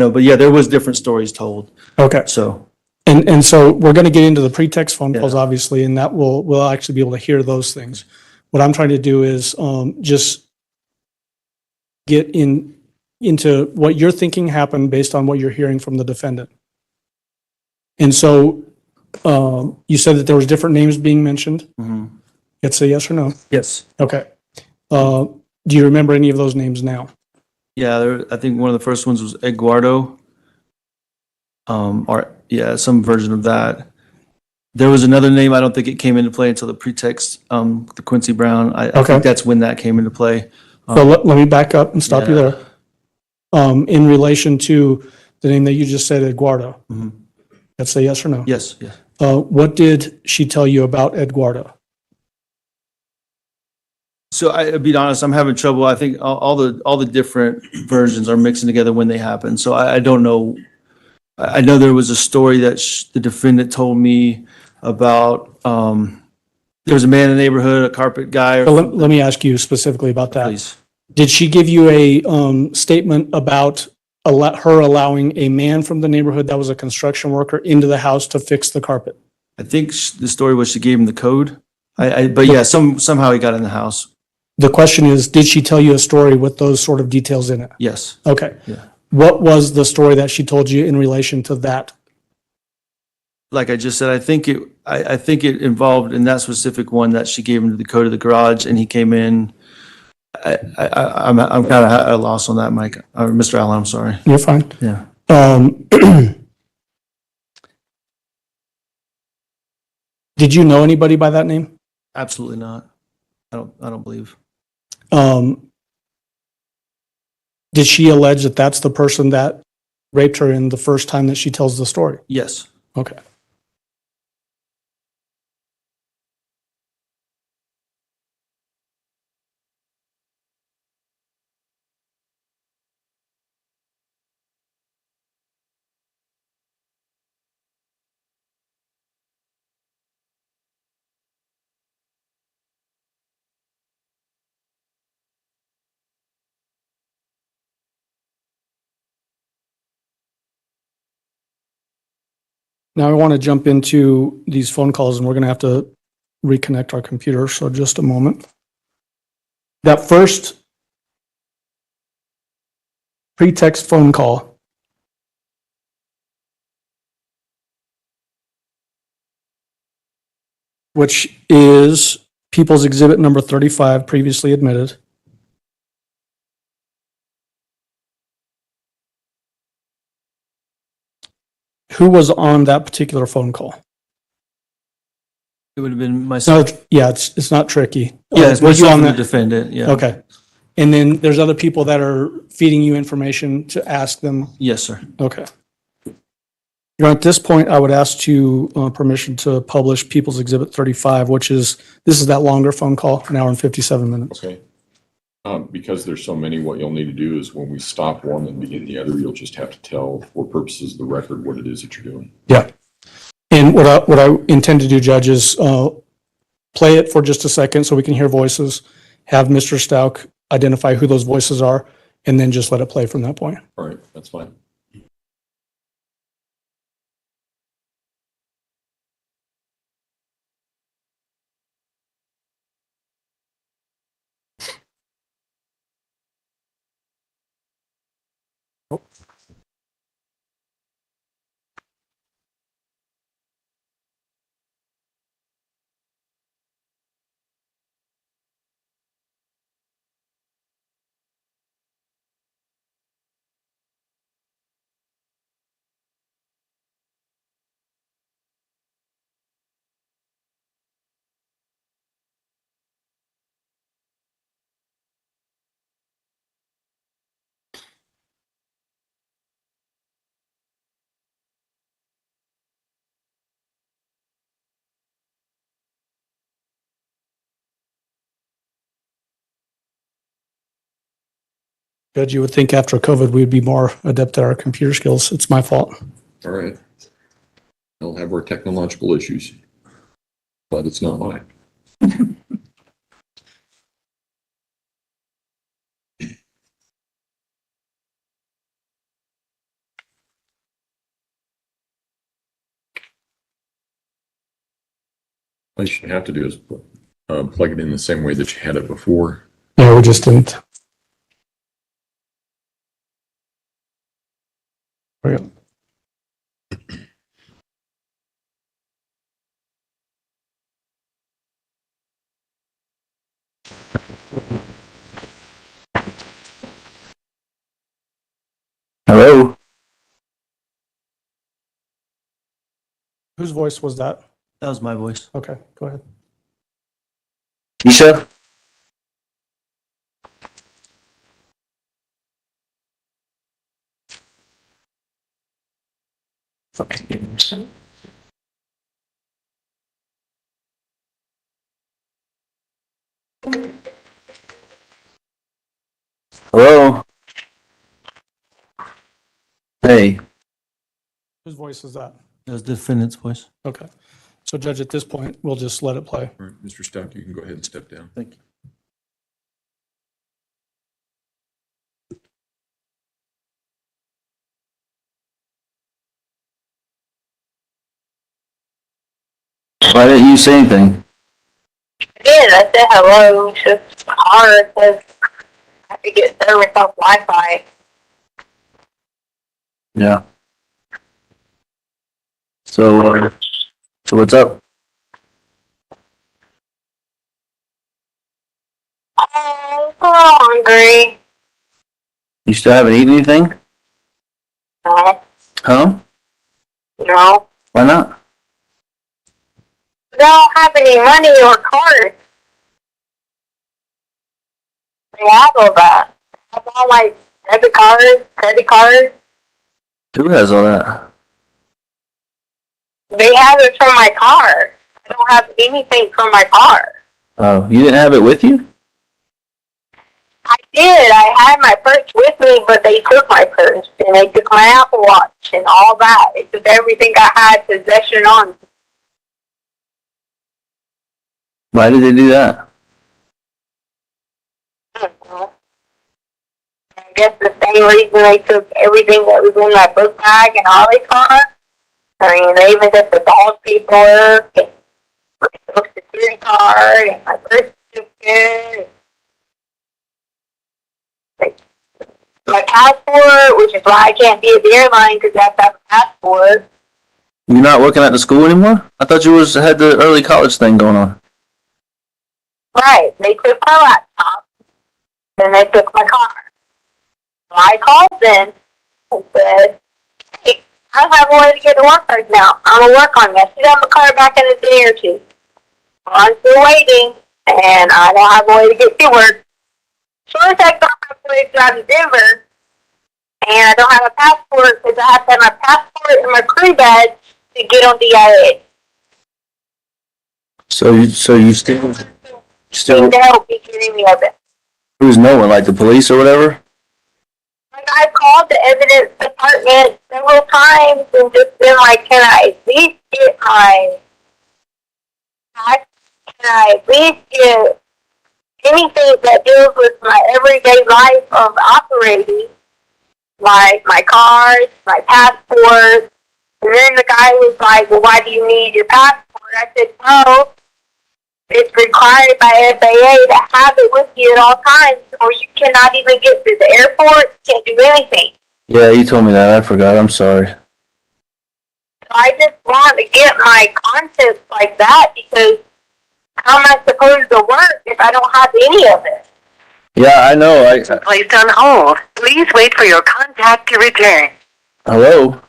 No, but yeah, there was different stories told. Okay. So, And so we're going to get into the pretext phone calls, Yeah. obviously, and that we'll actually be able to hear those things. What I'm trying to do is just get into what you're thinking happened based on what you're hearing from the defendant. And so you said that there was different names being mentioned. It's a yes or no. yes. Okay. Do you remember any of those names now? Yeah, I think one of the first ones was Eduardo. Or yeah, some version of that. There was another name. I don't think it came into play until the pretext, the Quincy Brown. I Okay. think that's when that came into play. So let me back up and stop you Yeah. there. In relation to the name that you just said, Eduardo. That's a yes or no? Yes, yes. What did she tell you about Eduardo? So I'll be honest, I'm having trouble. I think all the different versions are mixing together when they happen. So I don't know. I know there was a story that the defendant told me about. There was a man in the neighborhood, a carpet guy. So let me ask you specifically about that. Please. Did she give you a statement about her allowing a man from the neighborhood that was a construction worker into the house to fix the carpet? I think the story was she gave him the code. But yeah, somehow he got in the house. The question is, did she tell you a story with those sort of details in it? Yes. Okay. Yeah. What was the story that she told you in relation to that? Like I just said, I think it involved in that specific one that she gave him the code of the garage and he came in. I'm kind of at a loss on that, Mike, or Mr. Allen, I'm sorry. You're fine. Yeah. Did you know anybody by that name? Absolutely not. I don't believe. Did she allege that that's the person that raped her in the first time that she tells the story? Yes. Okay. Now I want to jump into these phone calls and we're going to have to reconnect our computer. So just a moment. That first pretext phone call, which is People's Exhibit number 35, previously admitted. Who was on that particular phone call? It would have been No, myself. yeah, it's not tricky. Yeah, it's Were you myself on and the that? defendant. Yeah. Okay. And then there's other people that are feeding you information to ask them. Yes, sir. Okay. At this point, I would ask you permission to publish People's Exhibit 35, this is that longer phone call, an hour and 57 minutes. Okay. Because there's so many, what you'll need to do is when we stop one and begin the other, you'll just have to tell, for purposes of the record, what it is that you're doing. Yeah. And what I intend to do, Judge, is play it for just a second so we can hear voices, have Mr. Stauch identify who those voices are, and then just let it play from that point. All right, that's fine. Judge, you would think after COVID, we'd be more adept at our computer skills. It's my fault. All right. We'll have our technological issues, but it's not mine. All you should have to do is plug it in the same way that you had it before. Yeah, we just didn't. There we go. Hello? Whose voice was that? That was my voice. Okay, go ahead. Keisha? Hello? Hey. Whose voice is that? That was the defendant's voice. Okay. So Judge, at this point, we'll just let it play. All right, Mr. Stauch, you can go ahead and step down. Thank you. Why didn't you say anything? I did. I said hello. It's just hard because I have to get service off Wi-Fi. Yeah. So what's up? Oh, I'm so hungry. You still haven't eaten anything? No, Huh? no. Why not? I don't have any money or cards. They have all that. I have all my debit cards, credit cards. Who has all that? They have it from my car. I don't have anything from my car. Oh, you didn't have it with you? I did. I had my purse with me, but they took my purse and they took my Apple Watch and all that. They took everything I had possession on. Why did they do that? I guess the same reason they took everything that was in my book bag and Holly's car. I mean, they even took the dog paperwork and my social security card and my birth certificate. My passport, which is why I can't be at the airline because I have to have a passport. You're not working at the school anymore? I thought you had the early college thing going on. Right, they took my laptop and they took my car. So I called them and said, hey, I don't have a way to get to work right now. I'm going to work on it. I should have my car back in a day or two. Well, I'm still waiting, and I don't have a way to get to work. Sure as heck don't have a way to drive to Denver, and I don't have a passport because I have to have my passport and my crew badge to get on DIA. So you still Need to help me get any of it. who's no one, like the police or whatever? Like, I've called the evidence department several times and just been like, can I at least get my tax? Can I at least get anything that deals with my everyday life of operating? Like my cards, my passport. And then the guy was like, well, why do you need your passport? I said, well, it's required by FAA to have it with you at all times, or you cannot even get to the airport, can't do anything. Yeah, you told me that. I forgot. I'm sorry. So I just want to get my contents like that because how am I supposed to work if I don't have any of it? Yeah, I know. Placed on hold. Please wait for your contact to return. Hello?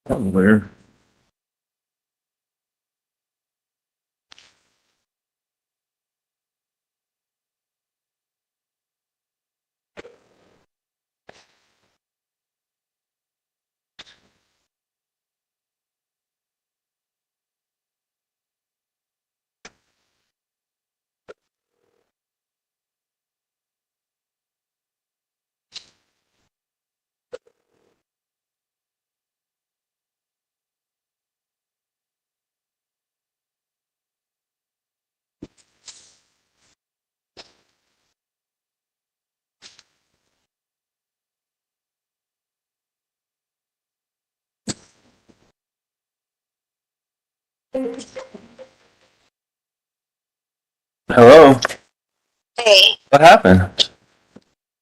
That was weird. Hello? Hey, What happened?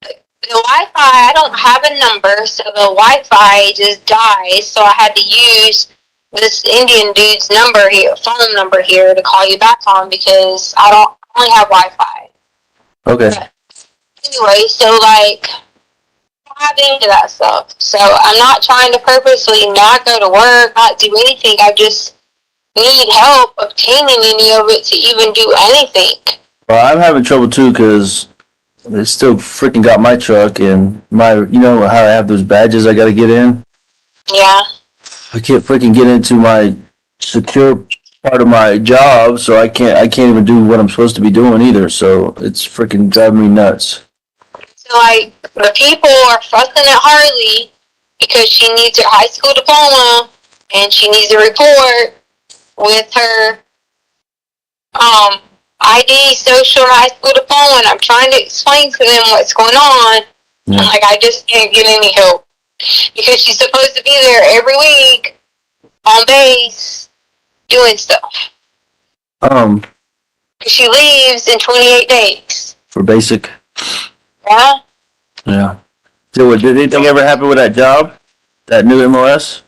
the Wi-Fi, I don't have a number, so the Wi-Fi just dies, so I had to use this Indian dude's number here, phone number here to call you back on because I only have Wi-Fi. Okay. Anyway, so like, I'm not into that stuff. So I'm not trying to purposely not go to work, not do anything. I just need help obtaining any of it to even do anything. Well, I'm having trouble too because they still freaking got my truck and my, you know how I have those badges I got to get in? Yeah. I can't freaking get into my secure part of my job, so I can't even do what I'm supposed to be doing either. So it's freaking driving me nuts. So like the people are fussing at Harley because she needs her high school diploma and she needs a report with her ID, social, and high school diploma, and I'm trying to explain to them what's going on. Yeah. And like I just can't get any help because she's supposed to be there every week on base doing stuff. She leaves in 28 days. For basic. Yeah. Yeah. So did anything ever happen with that job? That new MOS?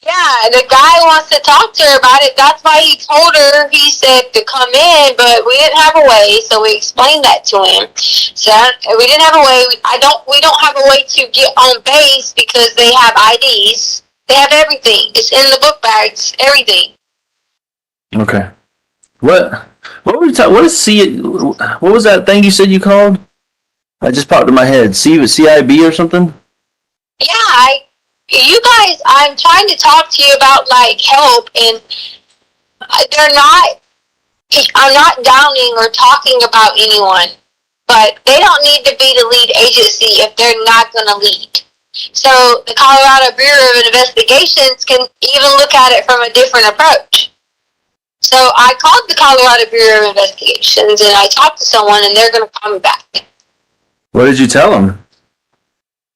Yeah, the guy wants to talk to her about it. That's why he told her, he said to come in, but we didn't have a way, so we explained that to him. So we didn't have a way. We don't have a way to get on base because they have IDs. They have everything. It's in the book bags, everything. Okay. What were we talking? What is what was that thing you said you called? I just popped in my head. CIB or something? Yeah, you guys, I'm trying to talk to you about like help, and I'm not downing or talking about anyone, but they don't need to be the lead agency if they're not going to lead. So the Colorado Bureau of Investigations can even look at it from a different approach. So I called the Colorado Bureau of Investigations and I talked to someone and they're going to call me back. What did you tell them?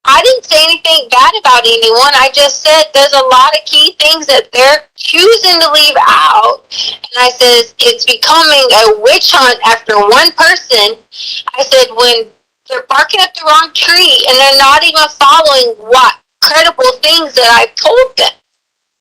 I didn't say anything bad about anyone. I just said there's a lot of key things that they're choosing to leave out. And I said, it's becoming a witch hunt after one person. I said, when they're barking up the wrong tree and they're not even following what credible things that I've told them.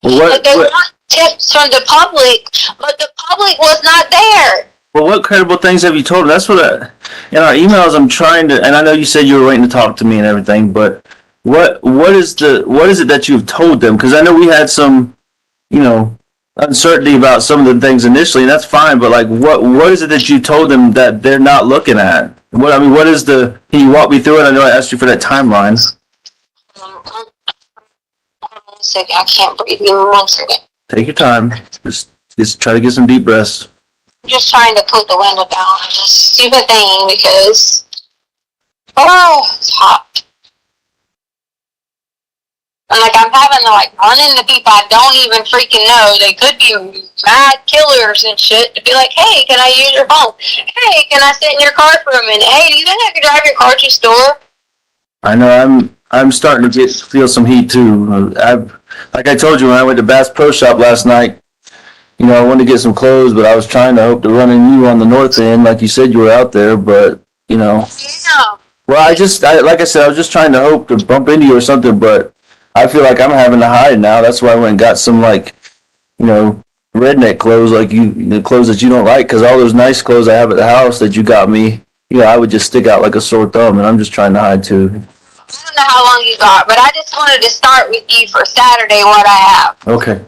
Well, Like they want tips from the public, but the public was not there. Well, what credible things have you told them? That's what in our emails I'm trying to, and I know you said you were waiting to talk to me and everything, but what is it that you've told them? Because I know we had some, uncertainty about some of the things initially, and that's fine. But like, what is it that you told them that they're not looking at? What is the? Can you walk me through it? I know I asked you for that timeline. Hold on 1 second. I can't breathe. Give me 1 second. Take your time. Just try to get some deep breaths. Just trying to put the window down on this stupid thing because it's hot. And like I'm having to like run into people I don't even freaking know. They could be mad killers and shit to be like, hey, can I use your phone? Hey, can I sit in your car for a minute? Hey, do you think I could drive your car to the store? I know I'm starting to feel some heat too. Like I told you when I went to Bass Pro Shop last night. I wanted to get some clothes, but I was trying to hope to run into you on the north end, like you said you were out there. But Yeah. well, like I said, I was just trying to hope to bump into you or something. But I feel like I'm having to hide now. That's why I went and got some redneck clothes, like the clothes that you don't like, because all those nice clothes I have at the house that you got me, I would just stick out like a sore thumb, and I'm just trying to hide too. I don't know how long you got, but I just wanted to start with you for Saturday what I have. Okay.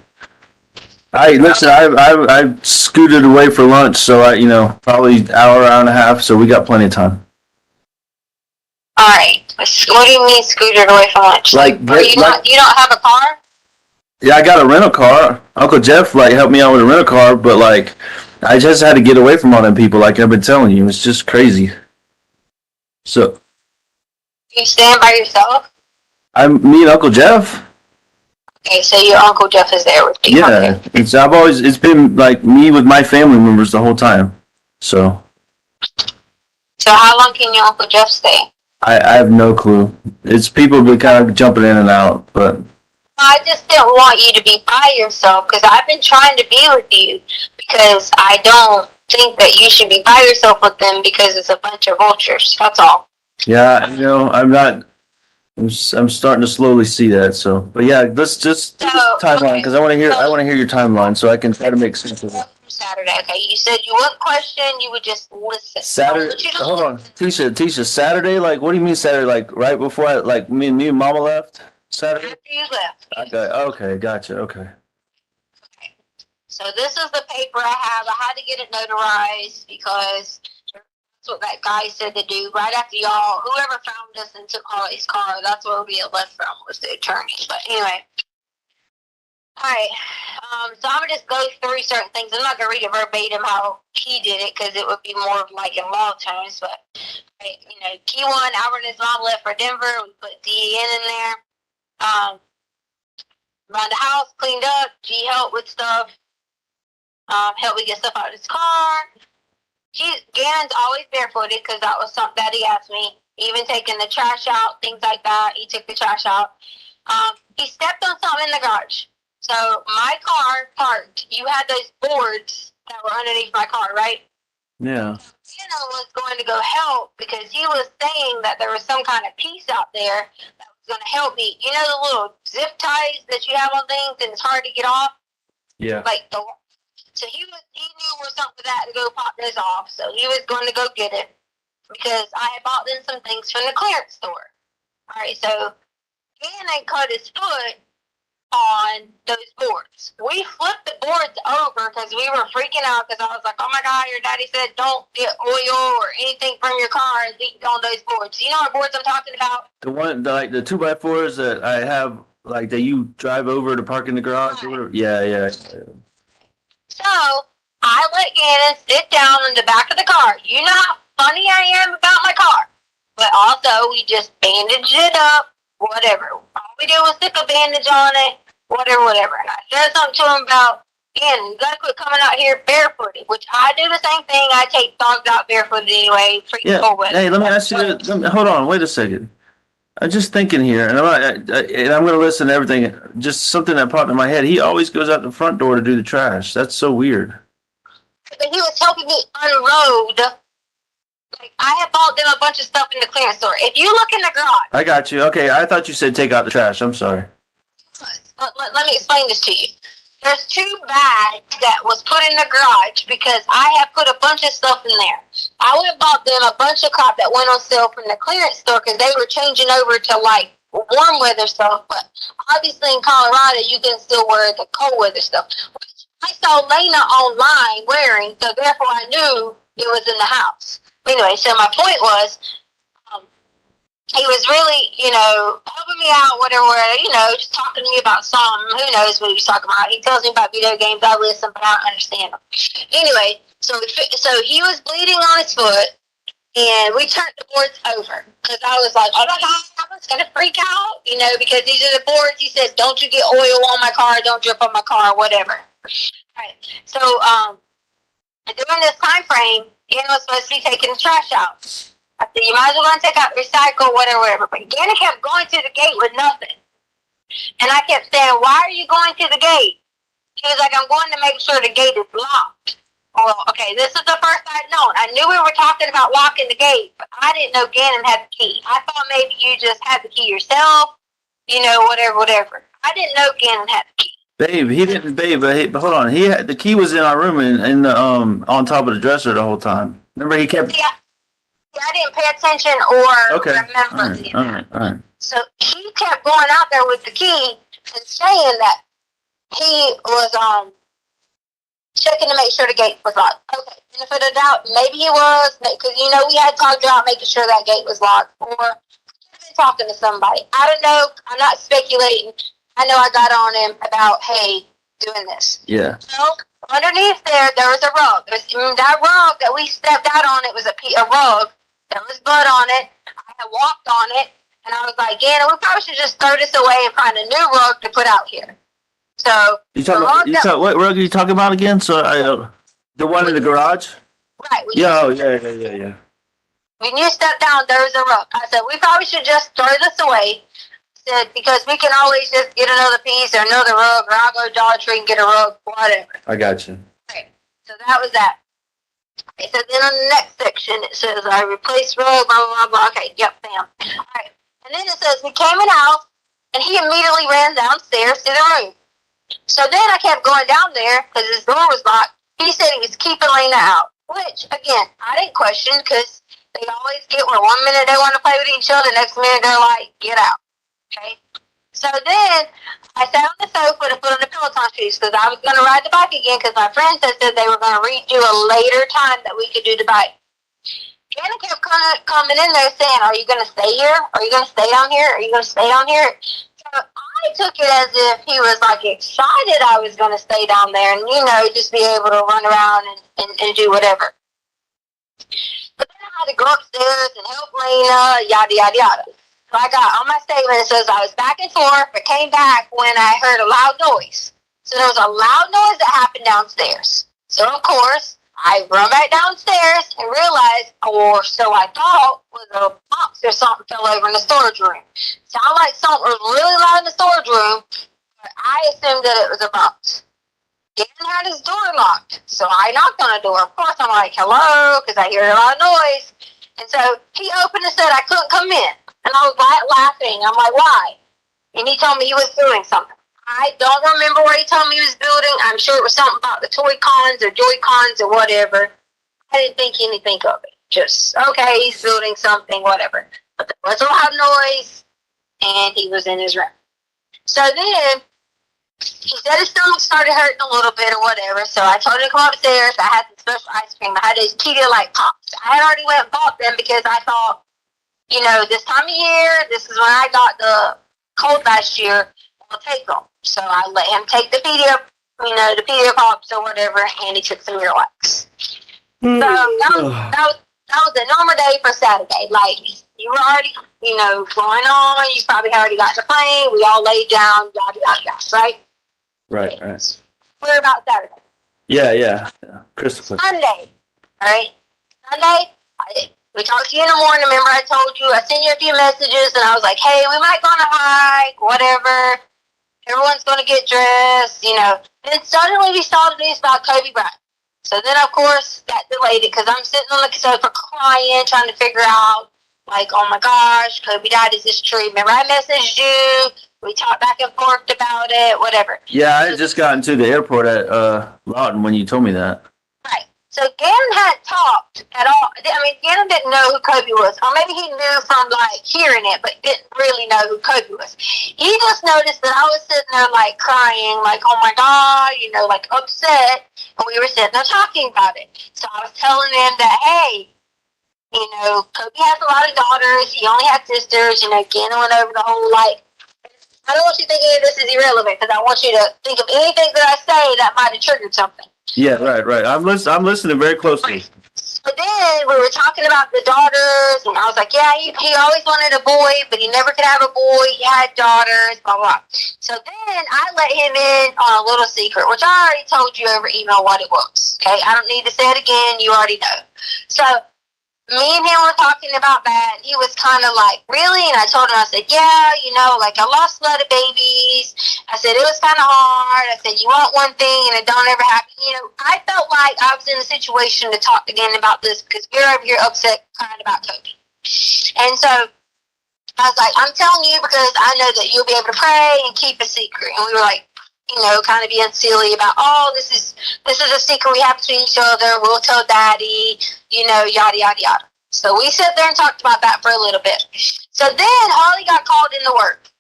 Listen, I scooted away for lunch, so probably hour and a half, so we got plenty of time. All right. What do you mean scooted away from lunch? You don't have a car? Yeah, I got a rental car. Uncle Jeff helped me out with a rental car, but I just had to get away from all them people, like I've been telling you. It's just crazy. So You stand by yourself? Me and Uncle Jeff. Okay, so your Uncle Jeff is there with you. Yeah, Okay. it's been like me with my family members the whole time. So how long can your Uncle Jeff stay? I have no clue. It's people been kind of jumping in and out, but I just didn't want you to be by yourself because I've been trying to be with you because I don't think that you should be by yourself with them because it's a bunch of vultures. That's all. Yeah, I'm not. I'm starting to slowly see that. So, but yeah, let's just do this timeline because I want to hear. I want to hear your timeline so I can try to make sense of it. Saturday, okay? You said you wouldn't question, you would just listen. Saturday. Hold on, Tisha. Saturday. Like, what do you mean Saturday? Like right before me and Mama left. Saturday. After you left. Okay. Gotcha. Okay. So this is the paper I have. I had to get it notarized because that's what that guy said to do. Right after y'all, whoever found us and took Harley's car, that's where we had left from, was the attorney. But anyway. Alright, so I'm gonna just go through certain things. I'm not gonna read it verbatim how he did it because it would be more of like in law terms. But key one, Albert and his mom left for Denver. We put DEN in there. Around the house, cleaned up. G helped with stuff. Helped me get stuff out of his car. Gannon's always barefooted because that was something that he asked me. Even taking the trash out, things like that. He took the trash out. He stepped on something in the garage. So my car parked. You had those boards that were underneath my car, right? Yeah. Gannon was going to go help because he was saying that there was some kind of piece out there that was going to help me. You know the little zip ties that you have on things and it's hard to get off? Yeah. So he knew where something was at to go pop this off. So he was going to go get it because I had bought them some things from the clearance store. All right, so Gannon cut his foot on those boards. We flipped the boards over because we were freaking out because I was like, oh my God, your daddy said don't get oil or anything from your car leaked on those boards. You know what boards I'm talking about? The one, like the 2x4s that I have, like that you drive over to park in the garage or whatever. Yeah. So I let Gannon sit down in the back of the car. You know how funny I am about my car. But also we just bandaged it up, whatever. All we did was stick a bandage on it, whatever. And I said something to him about, Gannon, you gotta quit coming out here barefooted, which I do the same thing. I take dogs out barefooted anyway. Yeah. Hey, let me ask you. Hold on. Wait a second. I'm just thinking here, and I'm going to listen to everything. Just something that popped in my head. He always goes out the front door to do the trash. That's so weird. But he was helping me unload. Like, I had bought them a bunch of stuff in the clearance store. If you look in the garage. I got you. Okay, I thought you said take out the trash. I'm sorry. Let me explain this to you. There's 2 bags that was put in the garage because I had put a bunch of stuff in there. I went and bought them a bunch of crap that went on sale from the clearance store because they were changing over to like warm weather stuff. But obviously in Colorado, you can still wear the cold weather stuff. Which I saw Lena online wearing, so therefore I knew it was in the house. Anyway, so my point was, he was really, helping me out, whatever, just talking to me about something. Who knows what he was talking about? He tells me about video games. I listen, but I don't understand them. Anyway, so he was bleeding on his foot, and we turned the boards over because I was like, oh my God, I was going to freak out, because these are the boards. He said, don't you get oil on my car, don't drip on my car, whatever. All right. So during this time frame, Gannon was supposed to be taking the trash out. I said, you might as well go and take out recycle, whatever. But Gannon kept going to the gate with nothing. And I kept saying, why are you going to the gate? He was like, I'm going to make sure the gate is locked. Well, okay, this is the first I'd known. I knew we were talking about locking the gate, but I didn't know Gannon had the key. I thought maybe you just had the key yourself, whatever. I didn't know Gannon had the key. Babe, he didn't, but hold on. The key was in our room in the, on top of the dresser the whole time. Remember, he kept... Yeah. I didn't pay attention or remember. All right. So he kept going out there with the key and saying that he was checking to make sure the gate was locked. Okay, benefit of doubt, maybe he was, because we had talked about making sure that gate was locked, or he could have been talking to somebody. I don't know. I'm not speculating. I know I got on him about, hey, doing this. Yeah. So underneath there was a rug. That rug that we stepped out on, it was a rug. There was blood on it. I had walked on it, and I was like, Gannon, we probably should just throw this away and find a new rug to put out here. So what rug are you talking about again? So the one in the garage? Right. Yeah. When you stepped down, there was a rug. I said, we probably should just throw this away. I said, because we can always just get another piece or another rug, or I'll go to Dollar Tree and get a rug, whatever. I got you. Okay, so that was that. Okay, so then on the next section, it says, I replaced rug, blah, blah, blah, blah. Okay, yep, bam. All right. And then it says, we came in the house, and he immediately ran downstairs to the room. So then I kept going down there, because his door was locked. He said he was keeping Lena out, which, again, I didn't question, because they always get where 1 minute they want to play with each other, next minute they're like, get out. Okay? So then I sat on the sofa to put on the Peloton shoes because I was going to ride the bike again because my friends had said they were going to redo a later time that we could do the bike. Gannon kept coming in there saying, are you going to stay here? Are you going to stay down here? Are you going to stay down here? So I took it as if he was like excited I was going to stay down there and, you know, just be able to run around and do whatever. But then I had to go upstairs and help Lena, yada, yada, yada. So I got on my statement, it says I was back and forth, but came back when I heard a loud noise. So there was a loud noise that happened downstairs. So of course, I run back downstairs and realized, or so I thought, was a box or something fell over in the storage room. Sounded like something was really loud in the storage room, but I assumed that it was a box. Gannon had his door locked, so I knocked on the door. Of course, I'm like, hello, because I hear a lot of noise. And so he opened and said I couldn't come in. And I was laughing. I'm like, why? And he told me he was doing something. I don't remember what he told me he was building. I'm sure it was something about the Toy Cons or Joy Cons or whatever. I didn't think anything of it. Just, okay, he's building something, whatever. But there was a loud noise, and he was in his room. So then, he said his stomach started hurting a little bit or whatever, so I told him to come upstairs. I had some special ice cream. I had those Pedialyte pops. I had already went and bought them because I thought, you know, this time of year, this is when I got the cold last year, I'll take them. So I let him take the Pedia pops or whatever, and he took some Miralax. So that was a normal day for Saturday. Like, you were already, you know, going on, you probably already got the plane, we all laid down, yada, yada, yada, right? Right. We're about Saturday. Yeah. Crystal. Sunday, all right? Sunday, we talked to you in the morning. Remember I told you, I sent you a few messages, and I was like, hey, we might go on a hike, whatever. Everyone's going to get dressed, you know. Then suddenly we saw the news about Kobe Bryant. So then, of course, that delayed it because I'm sitting on the sofa crying, trying to figure out, like, oh my gosh, Kobe died. Is this true? Remember I messaged you. We talked back and forth about it, whatever. Yeah, I had just gotten to the airport at Lawton when you told me that. Right. So Gannon hadn't talked at all. I mean, Gannon didn't know who Kobe was. Or maybe he knew from, like, hearing it, but didn't really know who Kobe was. He just noticed that I was sitting there, like, crying, like, oh my God, you know, like, upset. And we were sitting there talking about it. So I was telling him that, hey, you know, Kobe has a lot of daughters. He only had sisters. You know, Gannon went over the whole, like, I don't want you thinking this is irrelevant because I want you to think of anything that I say that might have triggered something. Yeah, right. I'm listening very closely. So then we were talking about the daughters, and I was like, yeah, he always wanted a boy, but he never could have a boy. He had daughters, blah, blah. So then I let him in on a little secret, which I already told you over email what it was. Okay, I don't need to say it again. You already know. So me and him were talking about that. He was kind of like, really? And I told him, I said, yeah, you know, like I lost a lot of babies. I said, it was kind of hard. I said, you want one thing and it don't ever happen. You know, I felt like I was in a situation to talk again about this because we're over here upset crying about Kobe. And so I was like, I'm telling you because I know that you'll be able to pray and keep a secret. And we were like, you know, kind of being silly about, oh, this is a secret we have between each other. We'll tell Daddy, you know, yada, yada, yada. So we sat there and talked about that for a little bit. So then Harley got called into work.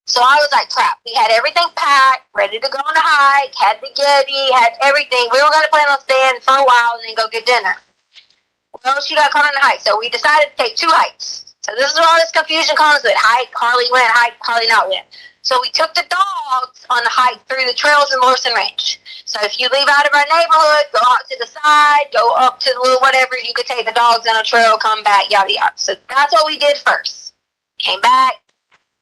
So I was like, crap. We had everything packed, ready to go on a hike, had the Getty, had everything. We were going to plan on staying for a while and then go get dinner. Well, she got called on a hike. So we decided to take 2 hikes. So this is where all this confusion comes with hike, Harley went, hike, Harley not went. So we took the dogs on the hike through the trails in Lorson Ranch. So if you leave out of our neighborhood, go out to the side, go up to the little whatever, you could take the dogs on a trail, come back, yada, yada. So that's what we did first. Came back.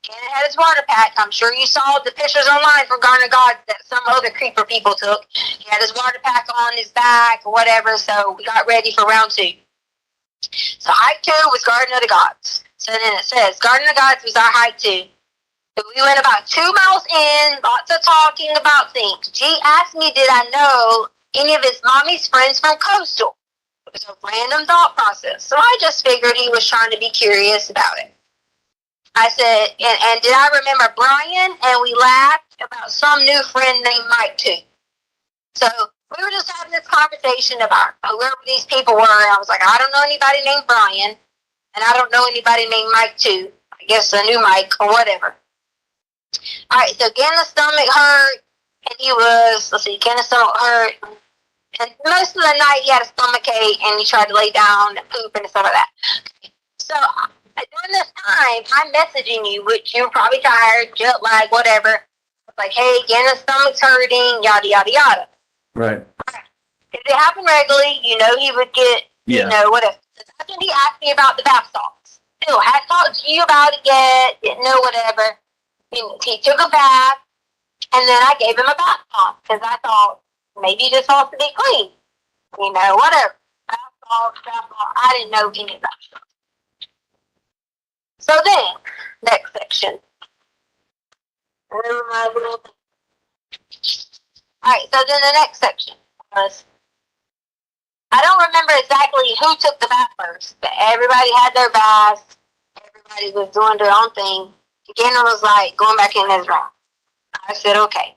Gannon had his water pack. I'm sure you saw the pictures online from Garden of God that some other creeper people took. He had his water pack on his back or whatever, so we got ready for round 2. So hike 2 was Garden of the Gods. So then it says, Garden of the Gods was our hike 2. We went about 2 miles in, lots of talking about things. G asked me, did I know any of his mommy's friends from Coastal? It was a random thought process. So I just figured he was trying to be curious about it. I said, and did I remember Brian? And we laughed about some new friend named Mike too. So we were just having this conversation about whoever these people were. And I was like, I don't know anybody named Brian. And I don't know anybody named Mike too. I guess a new Mike or whatever. All right, so again, the stomach hurt. And he was, let's see, again, the stomach hurt. And most of the night he had a stomach ache and he tried to lay down and poop and stuff like that. So during this time, I'm messaging you, which you're probably tired, jet lag, whatever. It's like, hey, again, the stomach's hurting, yada, yada, yada. Right. If it happened regularly, you know he would get, you know, whatever. So that's when he asked me about the bath salts. Still, hadn't talked to you about it yet, didn't know whatever. He took a bath, and then I gave him a bath bomb, because I thought, maybe this ought to be clean. You know, whatever. Bath salts, I didn't know any of that stuff. So then, next section. Alright, so then the next section was, I don't remember exactly who took the bath first, but everybody had their baths. Everybody was doing their own thing. Gannon was like going back in his room. I said, okay.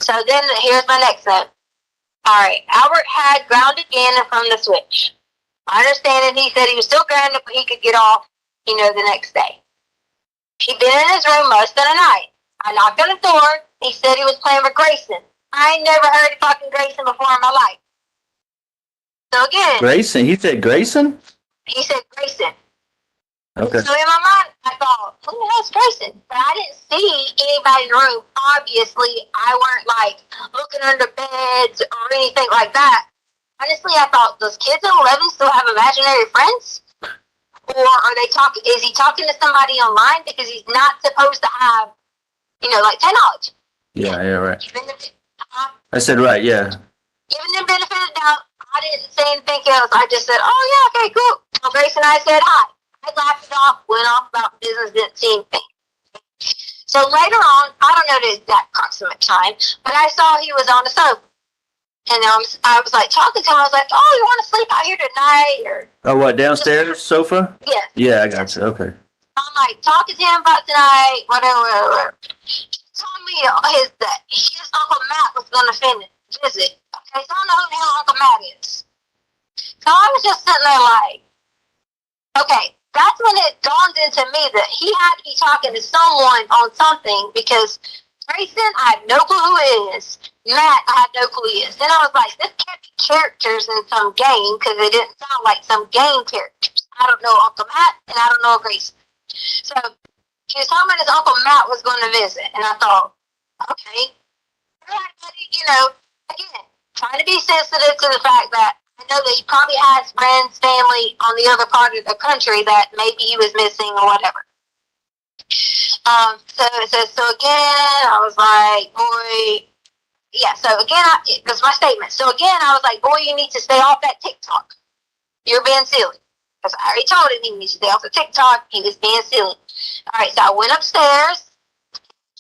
So then here's my next note. Alright, Albert had grounded Gannon from the switch. I understand that he said he was still grounded, but he could get off, you know, the next day. He'd been in his room most of the night. I knocked on the door. He said he was playing with Grayson. I ain't never heard of fucking Grayson before in my life. So again. Grayson? He said Grayson? He said Grayson. Okay. So in my mind, I thought, who the hell's Grayson? But I didn't see anybody in the room. Obviously, I weren't like looking under beds or anything like that. Honestly, I thought, does kids at 11 still have imaginary friends? Or are they talking, is he talking to somebody online? Because he's not supposed to have, you know, like technology. Yeah, right. I said right, yeah. Giving them benefit of the doubt, I didn't say anything else. I just said, oh yeah, okay, cool. So Grace and I said hi. I laughed it off, went off about business, didn't see anything. So later on, I don't know the exact approximate time, but I saw he was on the sofa. And I was like talking to him, I was like, oh, you want to sleep out here tonight? Or Oh, what, downstairs sofa? yes. Yeah, I got you. Okay. I'm like talking to him about tonight, whatever. He told me his Uncle Matt was going to visit. Okay, so I don't know who the hell Uncle Matt is. So I was just sitting there like, okay, that's when it dawned into me that he had to be talking to someone on something, because Grayson, I have no clue who it is. Matt, I have no clue who he is. Then I was like, this can't be characters in some game, because it didn't sound like some game characters. I don't know Uncle Matt, and I don't know Grayson. So he was talking about his Uncle Matt was going to visit, and I thought, okay, you know, again, trying to be sensitive to the fact that I know that he probably has friends, family on the other part of the country that maybe he was missing or whatever. So again, I was like, boy, yeah, so again, that's my statement. So again, I was like, boy, you need to stay off that TikTok. You're being silly. Because I already told him he needs to stay off the TikTok. He was being silly. All right, so I went upstairs.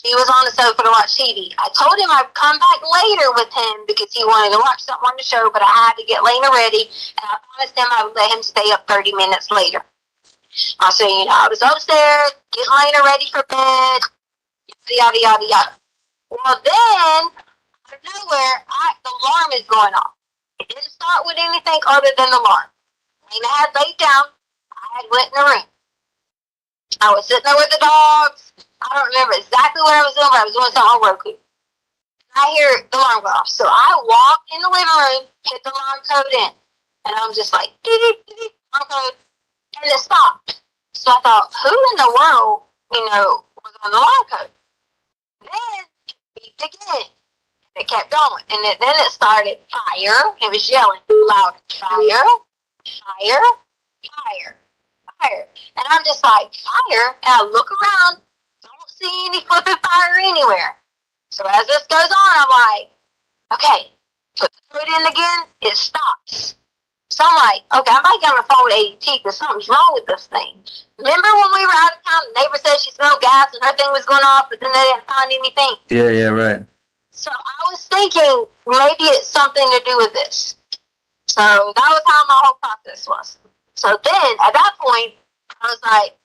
He was on the sofa to watch TV. I told him I'd come back later with him because he wanted to watch something on the show, but I had to get Lena ready, and I promised him I would let him stay up 30 minutes later. I said, you know, I was upstairs, getting Lena ready for bed, yada, yada, yada. Well, then, out of nowhere, the alarm is going off. It didn't start with anything other than the alarm. Lena had laid down. I had went in the room. I was sitting there with the dogs. I don't remember exactly what I was doing, but I was doing something on Roku. I hear the alarm go off. So I walked in the living room, hit the alarm code in. And I'm just like, alarm code. And it stopped. So I thought, who in the world, you know, was on the alarm code? Then it beeped again. It kept going. And then it started fire. It was yelling loud. Fire, fire, fire, fire. And I'm just like, fire? And I look around. Don't see any flipping fire anywhere. So as this goes on, I'm like, okay, put the code in again. It stops. So I'm like, okay, I might get on the phone with ADT because something's wrong with this thing. Remember when we were out of town, the neighbor said she smelled gas and her thing was going off, but then they didn't find anything? Yeah, right. So I was thinking maybe it's something to do with this. So that was how my whole process was. So then at that point, I was like,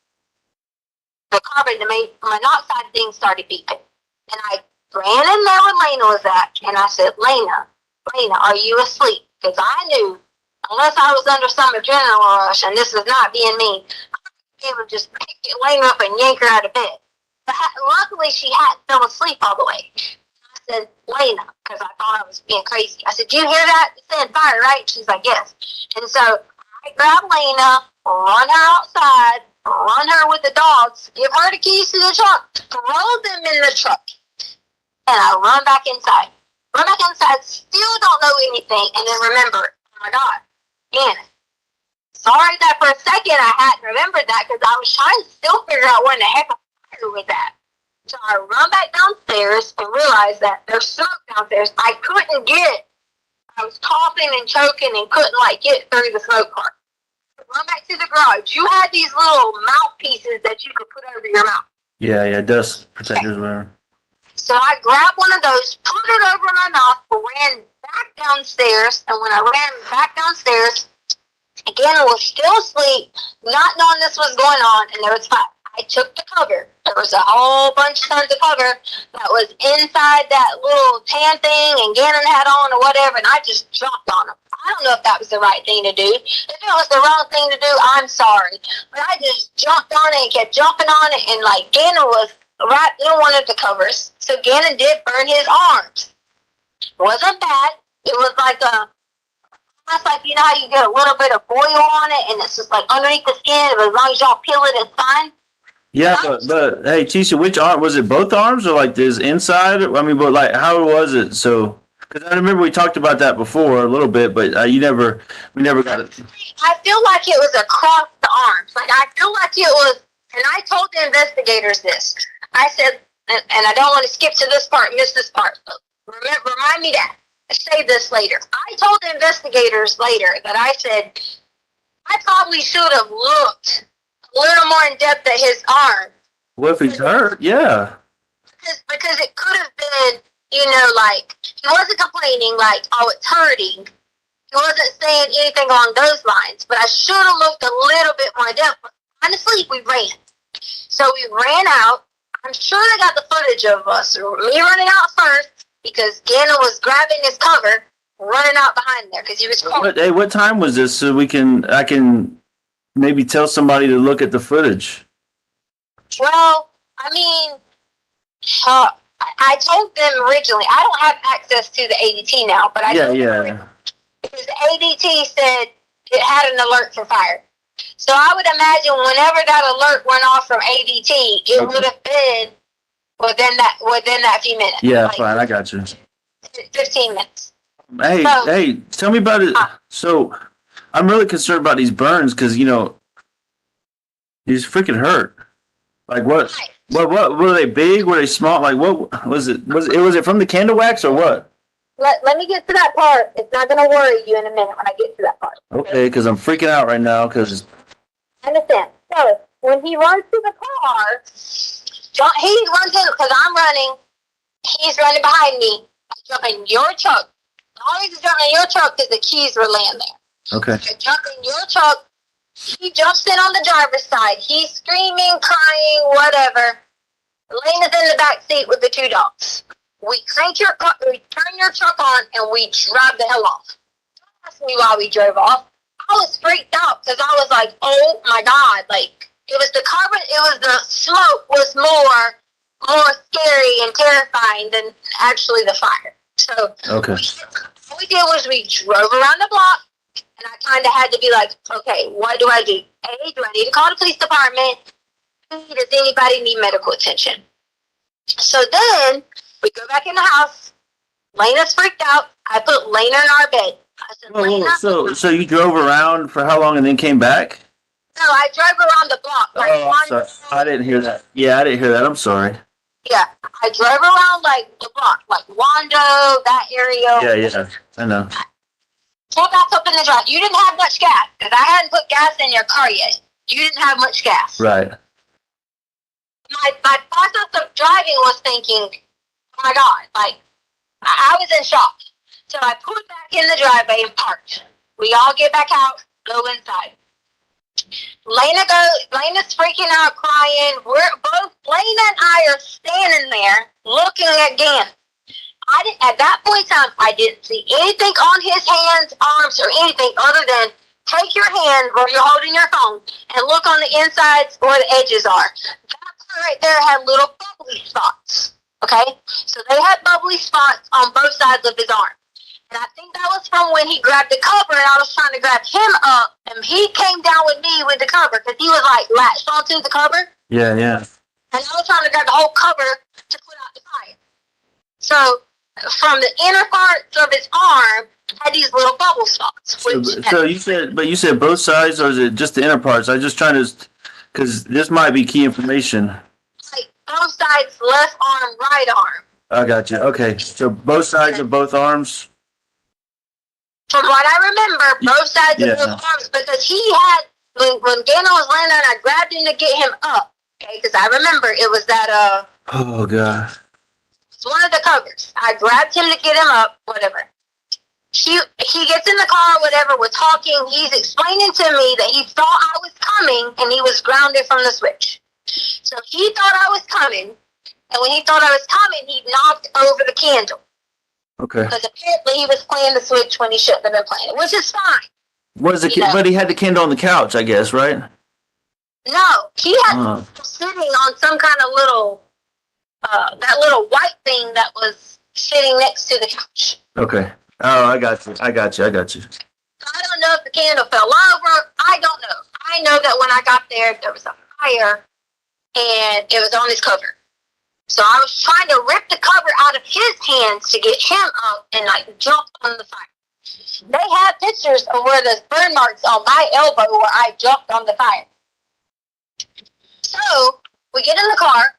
the carbon, the monoxide thing started beeping. And I ran in there when Lena was at, and I said, Lena, are you asleep? Because I knew, unless I was under some adrenaline rush, and this is not being mean, I would be able to just pick Lena up and yank her out of bed. But luckily, she hadn't fell asleep all the way. I said, Lena, because I thought I was being crazy. I said, do you hear that? It said fire, right? She's like, yes. And so I grabbed Lena, run her outside, run her with the dogs, give her the keys to the truck, throw them in the truck, and I run back inside. Run back inside, still don't know anything, and then remember, oh my God, Gannon. Sorry that for a second I hadn't remembered that because I was trying to still figure out when the heck I was that. So I run back downstairs and realized that there's smoke downstairs. I couldn't get, I was coughing and choking and couldn't get through the smoke part. Run back to the garage. You had these little mouthpieces that you could put over your mouth. Yeah, dust protectors, whatever. So I grabbed one of those, put it over my mouth, ran back downstairs, and when I ran back downstairs, again, I was still asleep, not knowing this was going on, and there was fire. I took the cover. There was a whole bunch of tons of cover that was inside that little tan thing and Gannon had on or whatever, and I just jumped on them. I don't know if that was the right thing to do. If it was the wrong thing to do, I'm sorry. But I just jumped on it and kept jumping on it, and Gannon was right in one of the covers. So Gannon did burn his arms. It wasn't bad. It was almost like, you know how you get a little bit of oil on it and it's just underneath the skin, but as long as y'all peel it, it's fine. Yeah, but hey, Tisha, which arm was it? Both arms or this inside? I mean, but how was it? So, because I remember we talked about that before a little bit, but we never got it. I feel like it was across the arms. I feel like it was, and I told the investigators this. I said, and I don't want to skip to this part, miss this part. But remind me that. Say this later. I told the investigators later that I said I probably should have looked a little more in depth at his arm. What if he's hurt? Yeah. Because it could have been, he wasn't complaining oh, it's hurting. He wasn't saying anything along those lines. But I should have looked a little bit more in depth. Honestly, we ran. So we ran out. I'm sure they got the footage of us, me running out first, because Gannon was grabbing his cover, running out behind there, because he was cold. Hey, what time was this so I can maybe tell somebody to look at the footage? Well, I mean, I told them originally, I don't have access to the ADT now, but I told them because the ADT said it had an alert for fire. So I would imagine whenever that alert went off from ADT, it would have been within that few minutes. Yeah, fine, I got you. 15 minutes. Hey, tell me about it. So I'm really concerned about these burns because he's freaking hurt. What? What were they big? Were they small? What was it? Was it from the candle wax or what? Let me get to that part. It's not going to worry you in a minute when I get to that part. Okay, because I'm freaking out right now because. I understand. So when he runs to the car, he runs in because I'm running. He's running behind me. I jump in your truck. I always jump in your truck because the keys were laying there. Okay. I jump in your truck. He jumps in on the driver's side. He's screaming, crying, whatever. Lena's in the back seat with the two dogs. We turn your truck on and we drive the hell off. Don't ask me why we drove off. I was freaked out because I was like, oh my God. It was the carbon, the smoke was more scary and terrifying than actually the fire. So okay. What we did was we drove around the block, and I kind of had to be like, okay, what do I do? A, do I need to call the police department? B, does anybody need medical attention? So then we go back in the house. Lena's freaked out. I put Lena in our bed. I said, Lena. So you drove around for how long and then came back? No, I drove around the block. I'm sorry. I didn't hear that. Yeah, I didn't hear that. I'm sorry. Yeah, I drove around the block, Wando, that area. Yeah, I know. pull back up in the drive. You didn't have much gas because I hadn't put gas in your car yet. You didn't have much gas. Right. My process of driving was thinking, oh my God, like, I was in shock. So I pulled back in the driveway and parked. We all get back out, go inside. Lena's freaking out, crying. Lena and I are standing there looking at Gannon. At that point in time, I didn't see anything on his hands, arms, or anything other than take your hand where you're holding your phone and look on the insides where the edges are. That part right there had little bubbly spots. Okay? So they had bubbly spots on both sides of his arm. And I think that was from when he grabbed the cover and I was trying to grab him up and he came down with me with the cover because he was like latched onto the cover. Yeah, yeah. And I was trying to grab the whole cover to put out the fire. So from the inner parts of his arm had these little bubble spots. So you said both sides, or is it just the inner parts? I'm just trying to, because this might be key information. Like both sides, left arm, right arm. I got you. Okay, so both sides of both arms. From what I remember, both sides of both arms, because he had, when Gannon was laying down, I grabbed him to get him up, okay, because I remember it was that, Oh, God. it's one of the covers. I grabbed him to get him up, whatever. He gets in the car, whatever, we're talking, he's explaining to me that he thought I was coming, and he was grounded from the switch. So he thought I was coming, and when he thought I was coming, he knocked over the candle. Okay. Because apparently he was playing the switch when he shouldn't have been playing it, which is fine. But he had the candle on the couch, I guess, right? No, he had sitting on some kind of little, that little white thing that was sitting next to the couch. Okay. Oh, I got you. I don't know if the candle fell over. I don't know. I know that when I got there was a fire and it was on his cover. So I was trying to rip the cover out of his hands to get him up and like jump on the fire. They have pictures of where there's burn marks on my elbow where I jumped on the fire. So we get in the car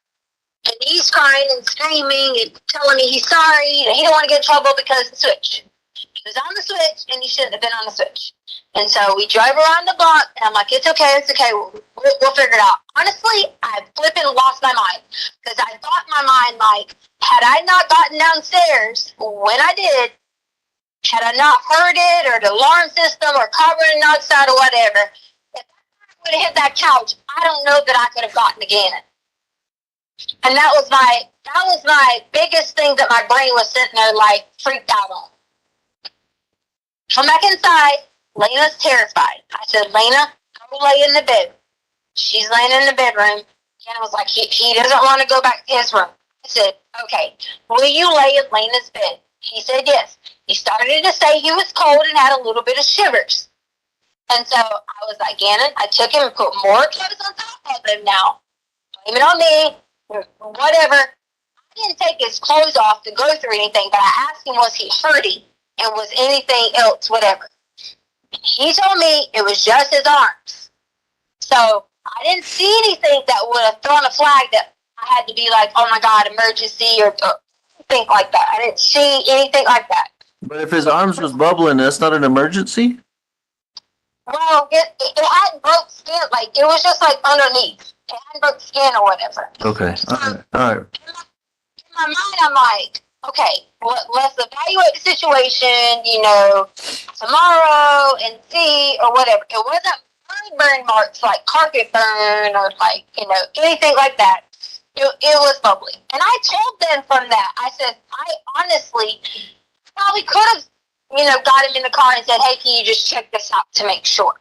and he's crying and screaming and telling me he's sorry and he don't want to get in trouble because of the switch. He was on the switch and he shouldn't have been on the switch. And so we drive around the block and I'm like, it's okay. We'll figure it out. Honestly, I flipping lost my mind because I thought in my mind, like, had I not gotten downstairs when I did, had I not heard it or the alarm system or covering outside or whatever, if I would have hit that couch, I don't know that I could have gotten to Gannon. And that was my biggest thing that my brain was sitting there like freaked out on. Come back inside. Lena's terrified. I said, Lena, go lay in the bed. She's laying in the bedroom. Gannon was like, he doesn't want to go back to his room. I said, okay, will you lay in Lena's bed? He said yes. He started to say he was cold and had a little bit of shivers. And so I was like, Gannon, I took him and put more clothes on top of him now. Blame it on me. Whatever. I didn't take his clothes off to go through anything, but I asked him, was he hurting? And was anything else, whatever. He told me it was just his arms. So I didn't see anything that would have thrown a flag that I had to be like, oh my God, emergency or think like that. I didn't see anything like that. But if his arms was bubbling, that's not an emergency? Well, it hadn't broke skin. Like, it was just like underneath. It hadn't broke skin or whatever. Okay. All right. In my mind, I'm like, okay, let's evaluate the situation, tomorrow and see or whatever. It wasn't burn marks like carpet burn or like, anything like that. It was bubbly. And I told them from that, I said, I honestly probably could have, got him in the car and said, hey, can you just check this out to make sure?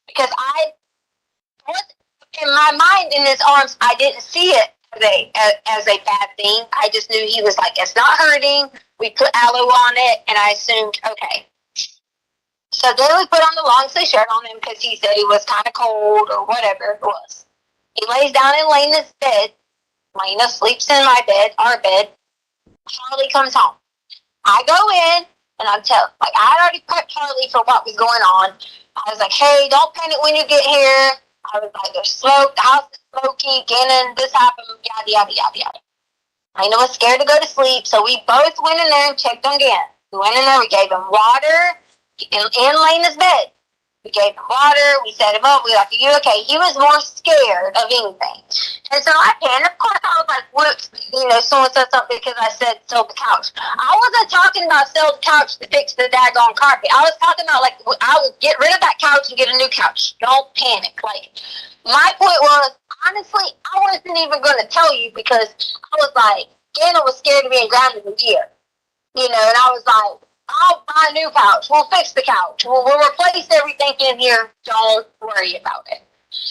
Because in my mind, in his arms, I didn't see it as a bad thing. I just knew he was like, it's not hurting. We put aloe on it, and I assumed, okay. So then we put on the long sleeve shirt on him because he said he was kind of cold or whatever it was. He lays down in Lena's bed. Lena sleeps in my bed, our bed. Charlie comes home. I go in, and I had already prepped Charlie for what was going on. I was like, hey, don't panic when you get here. I was like, there's smoke, the house is smoky, Gannon, this happened, yada, yada, yada, yada. Lena was scared to go to sleep, so we both went in there and checked on Gannon. We went in there, we gave him water, in Lena's bed. We gave him water. We set him up. We were like, "Are you okay?" He was more scared of anything, and so I panicked. Of course, I was like, "Whoops!" Someone said something because I said sell the couch. I wasn't talking about sell the couch to fix the daggone carpet. I was talking about like I would get rid of that couch and get a new couch. Don't panic. Like my point was, honestly, I wasn't even going to tell you because I was like, Gannon was scared of being grounded a year, and I was like, I'll buy a new couch. We'll fix the couch. We'll replace everything in here. Don't worry about it.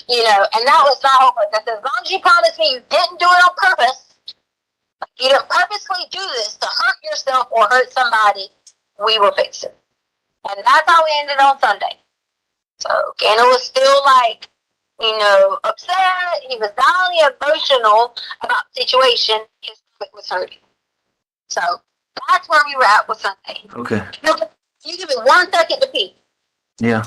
And that was my whole point. I said, as long as you promise me you didn't do it on purpose, you didn't purposely do this to hurt yourself or hurt somebody, we will fix it. And that's how we ended on Sunday. So Gannon was still like, upset. He was not only emotional about the situation, his stomach was hurting. So that's where we were at with Sunday. Okay. You give me 1 second to pee. Yeah.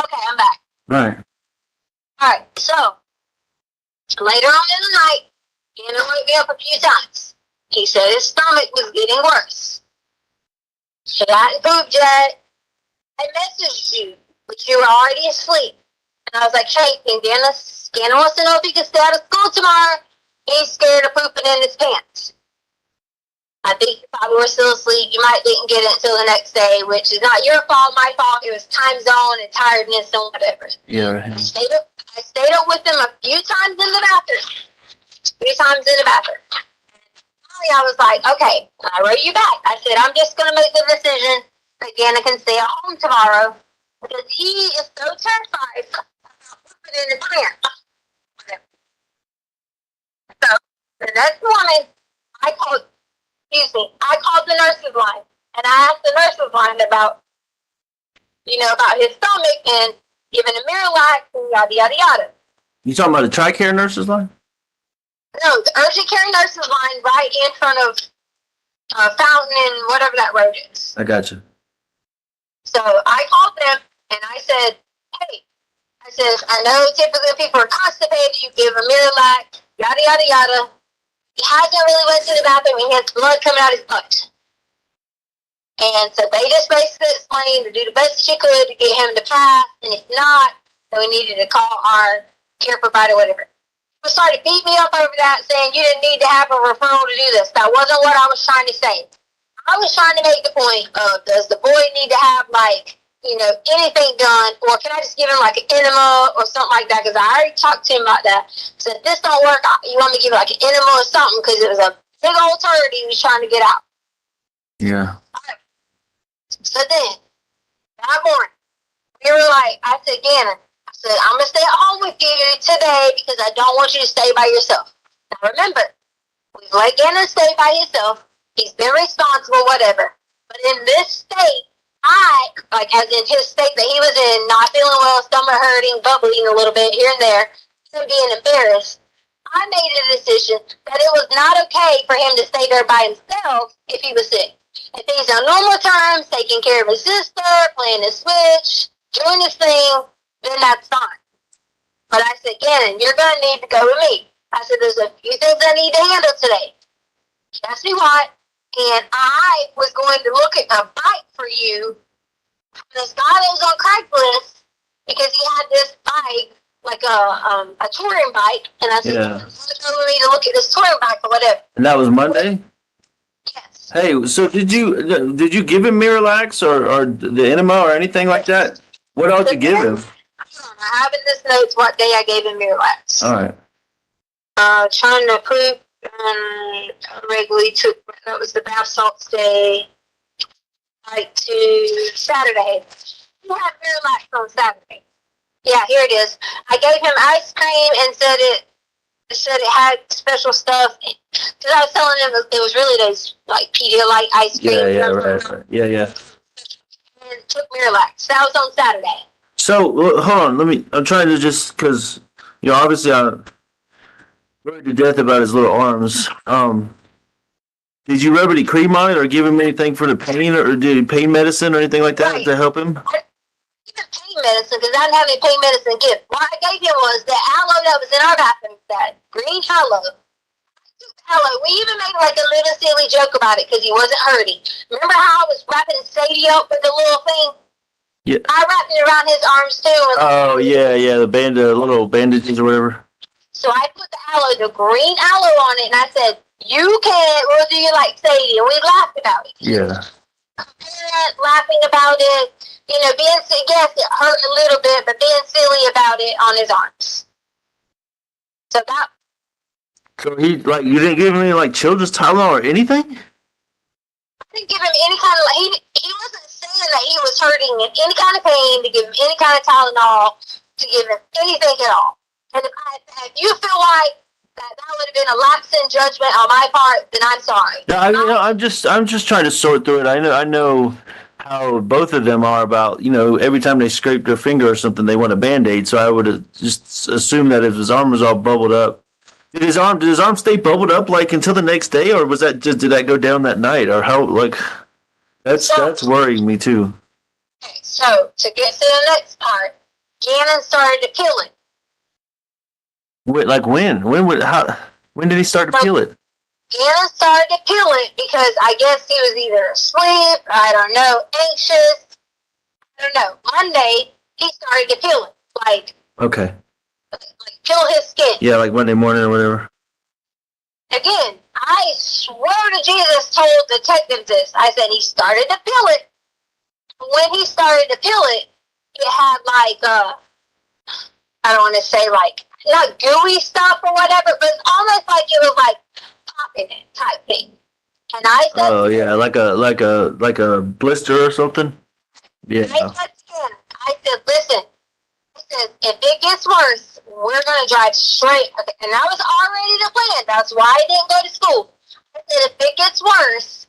Okay, I'm back. Right. Alright, so later on in the night, Gannon woke me up a few times. He said his stomach was getting worse. He hadn't pooped yet. I messaged you, but you were already asleep. And I was like, hey, Gannon wants to know if he can stay out of school tomorrow. He's scared of pooping in his pants. I think you probably were still asleep. You might didn't get it until the next day, which is not your fault, my fault. It was time zone and tiredness and whatever. Yeah. I stayed up with him a few times in the bathroom. Finally, I was like, okay, I wrote you back. I said, I'm just going to make the decision that Gannon can stay at home tomorrow because he is so terrified about pooping in his pants. So the next morning, I called the nurse's line and I asked the nurse's line about his stomach and giving him Miralax and yada yada yada. You talking about the TRICARE nurses line? No, the urgent care nurse's line right in front of Fountain and whatever that road is. I got you. So I called them and I said, hey, I know typically people are constipated, you give him Miralax, yada yada yada. He hasn't really went to the bathroom. He has blood coming out his butt. And so they just basically explained to do the best she could to get him to pass. And if not, then we needed to call our care provider, whatever. He started beating me up over that, saying you didn't need to have a referral to do this. That wasn't what I was trying to say. I was trying to make the point of, does the boy need to have, anything done? Or can I just give him, an enema or something like that? Because I already talked to him about that. So if this don't work, you want me to give him, an enema or something? Because it was a big old turd he was trying to get out. Yeah. So then, that morning, we were I said, Gannon, I'm going to stay at home with you today because I don't want you to stay by yourself. Now remember, we've let Gannon stay by himself. He's been responsible, whatever. But in this state, as in his state that he was in, not feeling well, stomach hurting, butt bleeding a little bit here and there, and being embarrassed, I made a decision that it was not okay for him to stay there by himself if he was sick. If he's on normal terms, taking care of his sister, playing his Switch, doing his thing, then that's fine. But I said, Gannon, you're going to need to go with me. I said, there's a few things I need to handle today. He asked me what, and I was going to look at a bike for you. This guy that was on Craigslist, because he had this bike, a touring bike, and I said, Yeah. go with me to look at this touring bike or whatever. And that was Monday? Yes. Hey, so did you give him Miralax or the enema or anything like that? What else did you give him? I have in this notes what day I gave him Miralax. All right. Trying to poop regularly took, that was the bath salts day, to Saturday. He had Miralax on Saturday. Yeah, here it is. I gave him ice cream and said it It said it had special stuff. Because I was telling him it was really those, like, Pedialyte ice cream. Right. Yeah. And took Miralax. That was on Saturday. So, hold on, I'm trying to just, because, obviously I'm worried to death about his little arms. Did you rub any cream on it or give him anything for the pain or did pain medicine or anything like that Right. to help him? Even pain medicine, because I didn't have any pain medicine to give. What I gave him was the aloe that was in our bathroom, that green aloe. We even made like a little silly joke about it because he wasn't hurting. Remember how I was wrapping Sadie up with the little thing? Yeah. I wrapped it around his arms too. Oh, yeah, the little bandages or whatever. So I put the aloe, the green aloe on it, and I said, we'll do you like Sadie. And we laughed about it. Yeah. Laughing about it, being silly. Yes, it hurt a little bit, but being silly about it on his arms. So So you didn't give him any like children's Tylenol or anything? I didn't give him any kind of, he wasn't saying that he was hurting in any kind of pain to give him any kind of Tylenol, to give him anything at all. And if you feel like that would have been a lapse in judgment on my part, then I'm sorry. No, I'm just trying to sort through it. I know how both of them are about, every time they scrape their finger or something, they want a Band-Aid. So I would have just assumed that if his arm was all bubbled up, did his arm stay bubbled up like until the next day, or was that did that go down that night, or how that's worrying me too. Okay, so to get to the next part, Gannon started to peel it. When did he start to peel it? Gannon started to peel it because I guess he was either asleep, I don't know, anxious, I don't know. Monday, he started to peel it, like peel his skin. Yeah, like Monday morning or whatever. Again, I swear to Jesus told detectives this. I said he started to peel it. When he started to peel it, it had like, I don't want to say like, not gooey stuff or whatever, but it's almost like it was like popping it type thing. And I said, oh yeah, like a blister or something. Yeah. I said, listen, if it gets worse, we're going to drive straight. Okay. And that was already the plan. That's why I didn't go to school. I said, if it gets worse,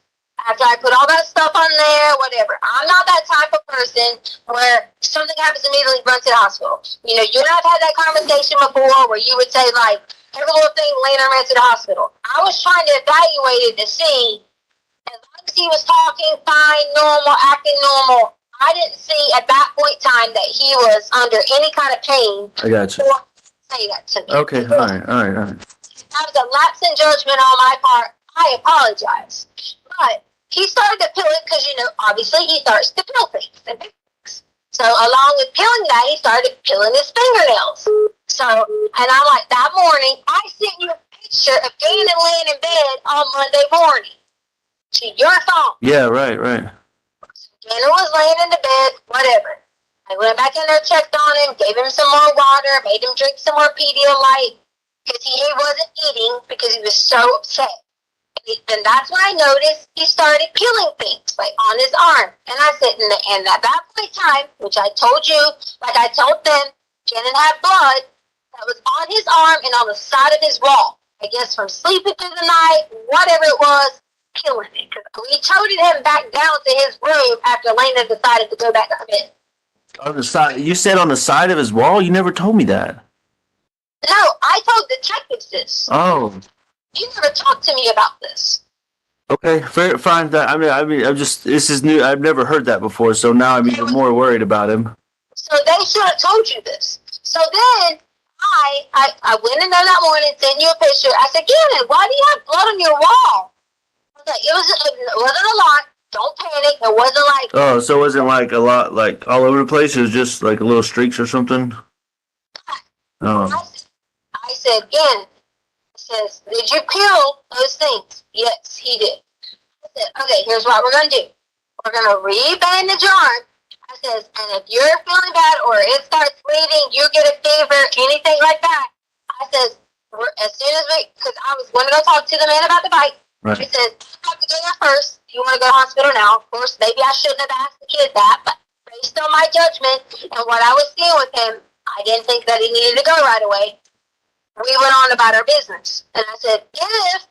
after I put all that stuff on there, whatever, I'm not that type of person where something happens immediately, run to the hospital. You and I have had that conversation before where you would say, like, every little thing later ran to the hospital. I was trying to evaluate it to see, as long as he was talking fine, normal, acting normal, I didn't see at that point in time that he was under any kind of pain. I got you. Or say that to me. Okay, all right. That was a lapse in judgment on my part. I apologize. But he started to peel it because, obviously he starts to peel things. So along with peeling that, he started peeling his fingernails. So, and I'm like, that morning, I sent you a picture of Gannon laying in bed on Monday morning to your phone. Yeah, right. Gannon was laying in the bed, whatever. I went back in there, checked on him, gave him some more water, made him drink some more Pedialyte because he wasn't eating because he was so upset. And that's when I noticed he started peeling things, like on his arm. And I said, and at that point in time, which I told you, like I told them, Gannon had blood that was on his arm and on the side of his wall. I guess from sleeping through the night, whatever it was, peeling it. We toted him back down to his room after Lena decided to go back to bed. On the side, you said on the side of his wall? You never told me that. No, I told detectives this. Oh. You never talked to me about this. Okay, fair, fine. This is new. I've never heard that before, so now I'm even more worried about him. So they should have told you this. So then I went in there that morning, sent you a picture. I said, Gannon, why do you have blood on your wall? It wasn't a lot. Don't panic. It wasn't like... Oh, so it wasn't like a lot, like all over the place? It was just like a little streaks or something? Oh. I said, Gannon, says, did you peel those things? Yes, he did. I said, okay, here's what we're going to do. We're going to re-bandage your arm. I says, and if you're feeling bad or it starts bleeding, you get a fever, anything like that, I says, as soon as because I was going to go talk to the man about the bike. Right. He says, you have to go there first. You want to go to the hospital now. Of course, maybe I shouldn't have asked the kid that, but based on my judgment and what I was seeing with him, I didn't think that he needed to go right away. we went on about our business. And I said, if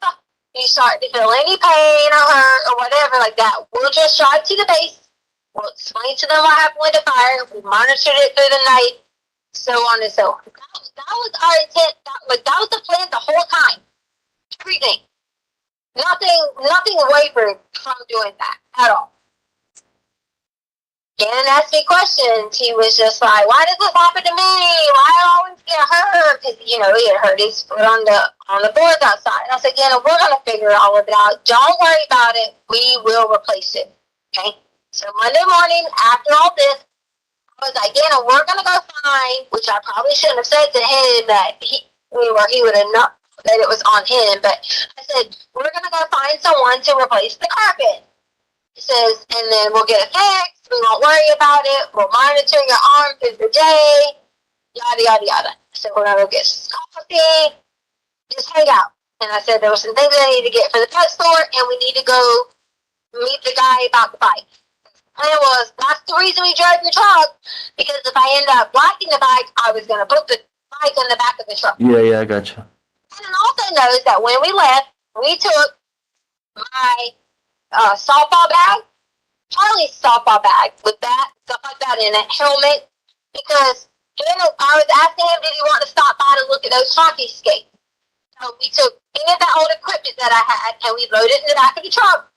you start to feel any pain or hurt or whatever like that, we'll just drive to the base. We'll explain to them what happened with the fire. We monitored it through the night, so on and so on. That was our intent. That was the plan the whole time. Everything. Nothing wavered from doing that at all. Gannon asked me questions. He was just like, why does this happen to me? Why do I always get hurt? Because, he had hurt his foot on the boards outside. And I said, Gannon, we're going to figure all of it out. Don't worry about it. We will replace it. Okay? So Monday morning, after all this, I was like, Gannon, we're going to go find, which I probably shouldn't have said to him that he would have known that it was on him. But I said, we're going to go find someone to replace the carpet. He says, and then we'll get it fixed. We won't worry about it. We'll monitor your arm through the day. Yada, yada, yada. I said, we're going to go get some coffee. Just hang out. And I said, there were some things I need to get for the pet store, and we need to go meet the guy about the bike. The plan was, that's the reason we drove the truck, because if I end up blocking the bike, I was going to put the bike in the back of the truck. Yeah, I gotcha. And also knows that when we left, we took my softball bag, Charlie's softball bag with that, stuff like that in it, helmet, because I was asking him, did he want to stop by to look at those hockey skates? So we took any of that old equipment that I had, and we loaded it in the back of the truck,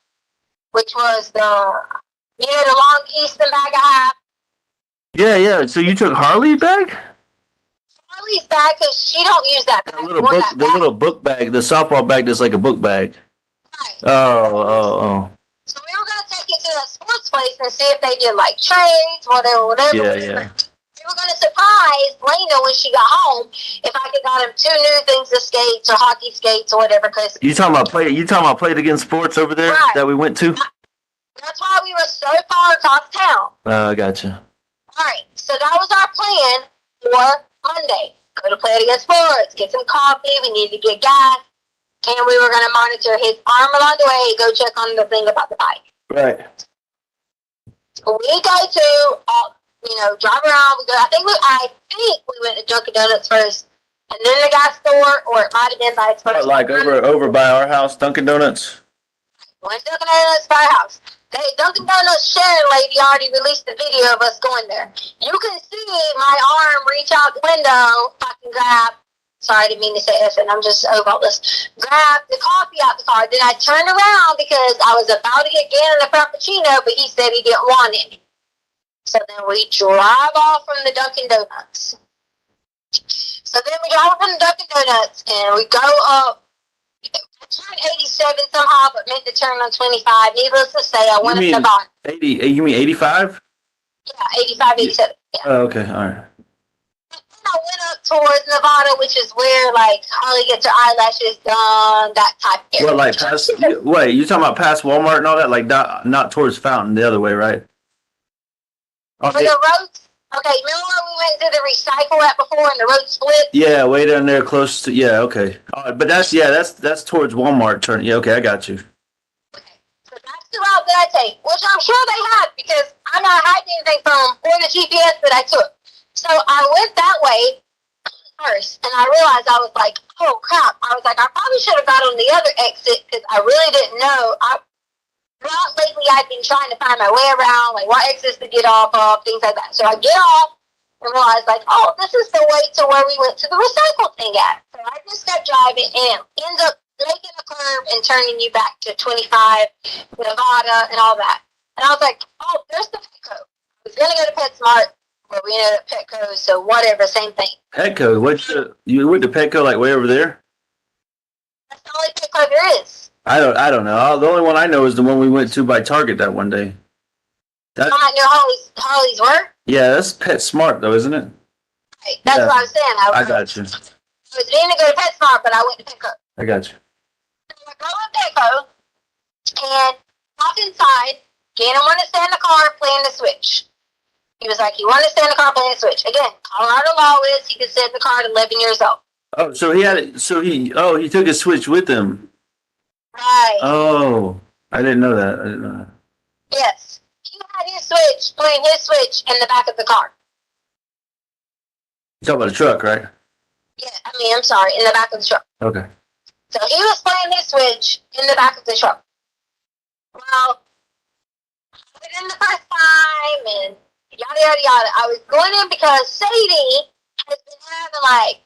which was the long Easton bag I have. Yeah. So you took Harley's bag? Charlie's bag, because she don't use that bag. The little book bag, the softball bag that's like a book bag. Right. Oh. So we were going to take it to that sports place and see if they did like trades, whatever. Yeah. We were going to surprise Lena when she got home if I could got him 2 new things of skates or hockey skates or whatever. Cause You talking about Play It Again Sports over there that we went to? That's why we were so far across town. I gotcha. All right, so that was our plan for Monday. Go to Play It Again Sports, get some coffee. We needed to get gas. And we were going to monitor his arm along the way, go check on the thing about the bike. Right. We go to, drive around. I think we went to Dunkin' Donuts first, and then the gas store, or it might have been by its first. Like over by our house, Dunkin' Donuts? Went to Dunkin' Donuts by our house. Dunkin' Donuts sharing lady already released the video of us going there. You can see my arm reach out the window. I can grab. Sorry, I didn't mean to say F, and I'm just over all this. Grab the coffee out the car. Then I turned around because I was about to get Gannon a Frappuccino, but he said he didn't want any. So then we drive off from the Dunkin' Donuts. So then we drive from the Dunkin' Donuts, and we go up. I turned 87 somehow, but meant to turn on 25. Needless to say, I went up the bottom. 80? You mean 85? Yeah, 85, 87. Yeah. Oh, okay, all right. I went up towards Nevada, which is where Holly gets her eyelashes done, that type of area. What, like past? Wait, you talking about past Walmart and all that? Like not towards Fountain, the other way, right? For the roads. Okay, remember when we went to the recycle at before and the road split? Yeah, way down there, close to. Yeah, okay. But that's towards Walmart. Turn. Yeah, okay, I got you. Okay, so that's the route that I take, which I'm sure they have because I'm not hiding anything from or the GPS that I took. So I went that way first, and I realized I was like, oh crap. I was like, I probably should have got on the other exit because I really didn't know. Lately I've been trying to find my way around, like what exits to get off of, things like that. So I get off and realize oh, this is the way to where we went to the recycle thing at. So I just kept driving and it ends up making a curve and turning you back to 25, Nevada and all that. And I was like, oh, there's the Petco. I was going to go to PetSmart, but we ended up Petco, so whatever, same thing. Petco? You went to Petco like way over there? That's the only Petco there is. I don't know. The only one I know is the one we went to by Target that one day. You might know Holly's work? Yeah, that's PetSmart though, isn't it? Right. That's what I was saying. I got you. I was going to go to PetSmart, but I went to Petco. I got you. So I go to Petco and walk inside. Gannon wanted to stay in the car playing the Switch. He was like, he wanted to stay in the car playing the Switch. Again, Colorado law is he could sit in the car at 11 years old. Oh, so he took his Switch with him. Right. Oh, I didn't know that. Yes. He had his Switch, playing his Switch in the back of the car. You talking about a truck, right? Yeah, I'm sorry, in the back of the truck. Okay. So he was playing his Switch in the back of the truck. Well, I went in the first time and yada yada yada. I was going in because Sadie has been having like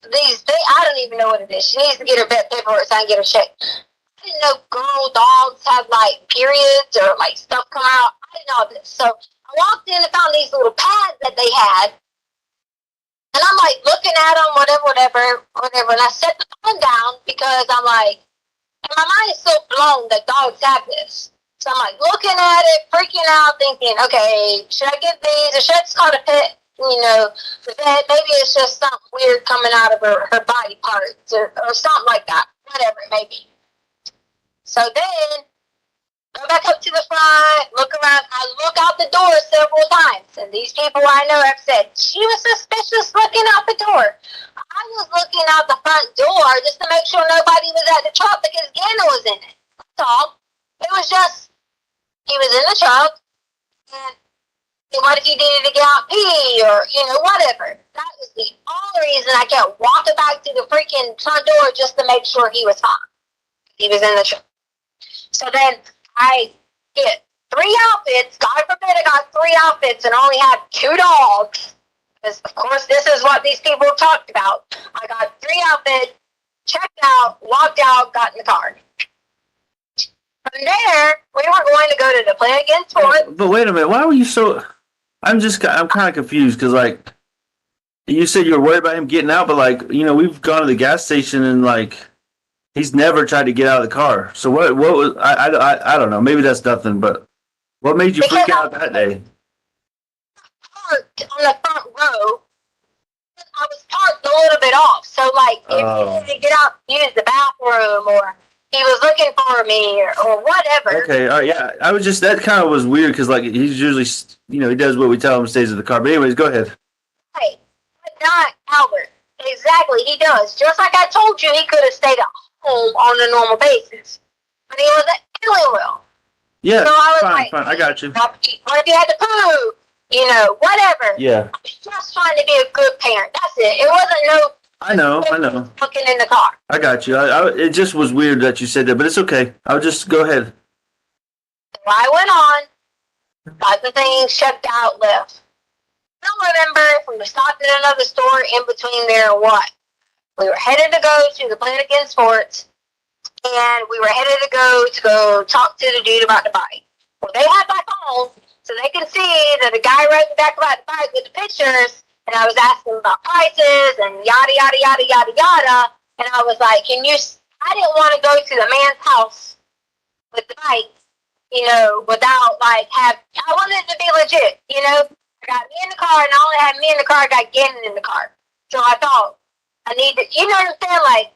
I don't even know what it is. She needs to get her vet paperwork so I can get her checked. I didn't know girl dogs have like periods or like stuff come out. I didn't know all this. So I walked in and found these little pads that they had. And I'm like looking at them, whatever. And I set the phone down because I'm like, and my mind is so blown that dogs have this. So I'm like looking at it, freaking out, thinking, okay, should I get these or should I just call a pet? You know, the vet, maybe it's just something weird coming out of her body parts or something like that. Whatever it may be. So then, go back up to the front, look around. I look out the door several times. And these people I know have said, she was suspicious looking out the door. I was looking out the front door just to make sure nobody was at the truck because Gannon was in it. That's all. It was just, he was in the truck. And what if he needed to get out pee or, whatever. That was the only reason I kept walking back to the freaking front door just to make sure he was fine. He was in the truck. So then I get 3 outfits. God forbid I got 3 outfits and only had 2 dogs. Because, of course, this is what these people talked about. I got 3 outfits, checked out, walked out, got in the car. From there, we were going to go to the play against Ford. But wait a minute. Why were you so... I'm kind of confused because, like, you said you were worried about him getting out, but, like, we've gone to the gas station and, like, he's never tried to get out of the car. So what was... I don't know. Maybe that's nothing, but what made you freak out that day? Parked on the front row. I was parked a little bit off. So, like, if he needed to get out and use the bathroom or he was looking for me or whatever. Okay, all right, yeah. I was just... That kind of was weird because, like, he's usually... he does what we tell him, stays in the car. But anyways, go ahead. Right. But not Albert. Exactly, he does. Just like I told you, he could have stayed at home on a normal basis. But he wasn't feeling well. Yeah, so I was fine, I got you. What if you had to poo? Whatever. Yeah. I was just trying to be a good parent. That's it. It wasn't no... I know. Looking in the car. I got you. It just was weird that you said that, but it's okay. I'll just go ahead. So I went on, got the things checked out, left. I don't remember if we were stopped at another store in between there or what. We were headed to go to the Planet Against Sports, and we were headed to go talk to the dude about the bike. Well, they had my phone, so they could see that the guy wrote the back about the bike with the pictures, and I was asking about prices and yada, yada, yada, yada, yada. And I was like, I didn't want to go to the man's house with the bike, without, I wanted it to be legit, I got me in the car, and I only had me in the car, I got Gannon in the car. So I thought, I need to, what I'm saying?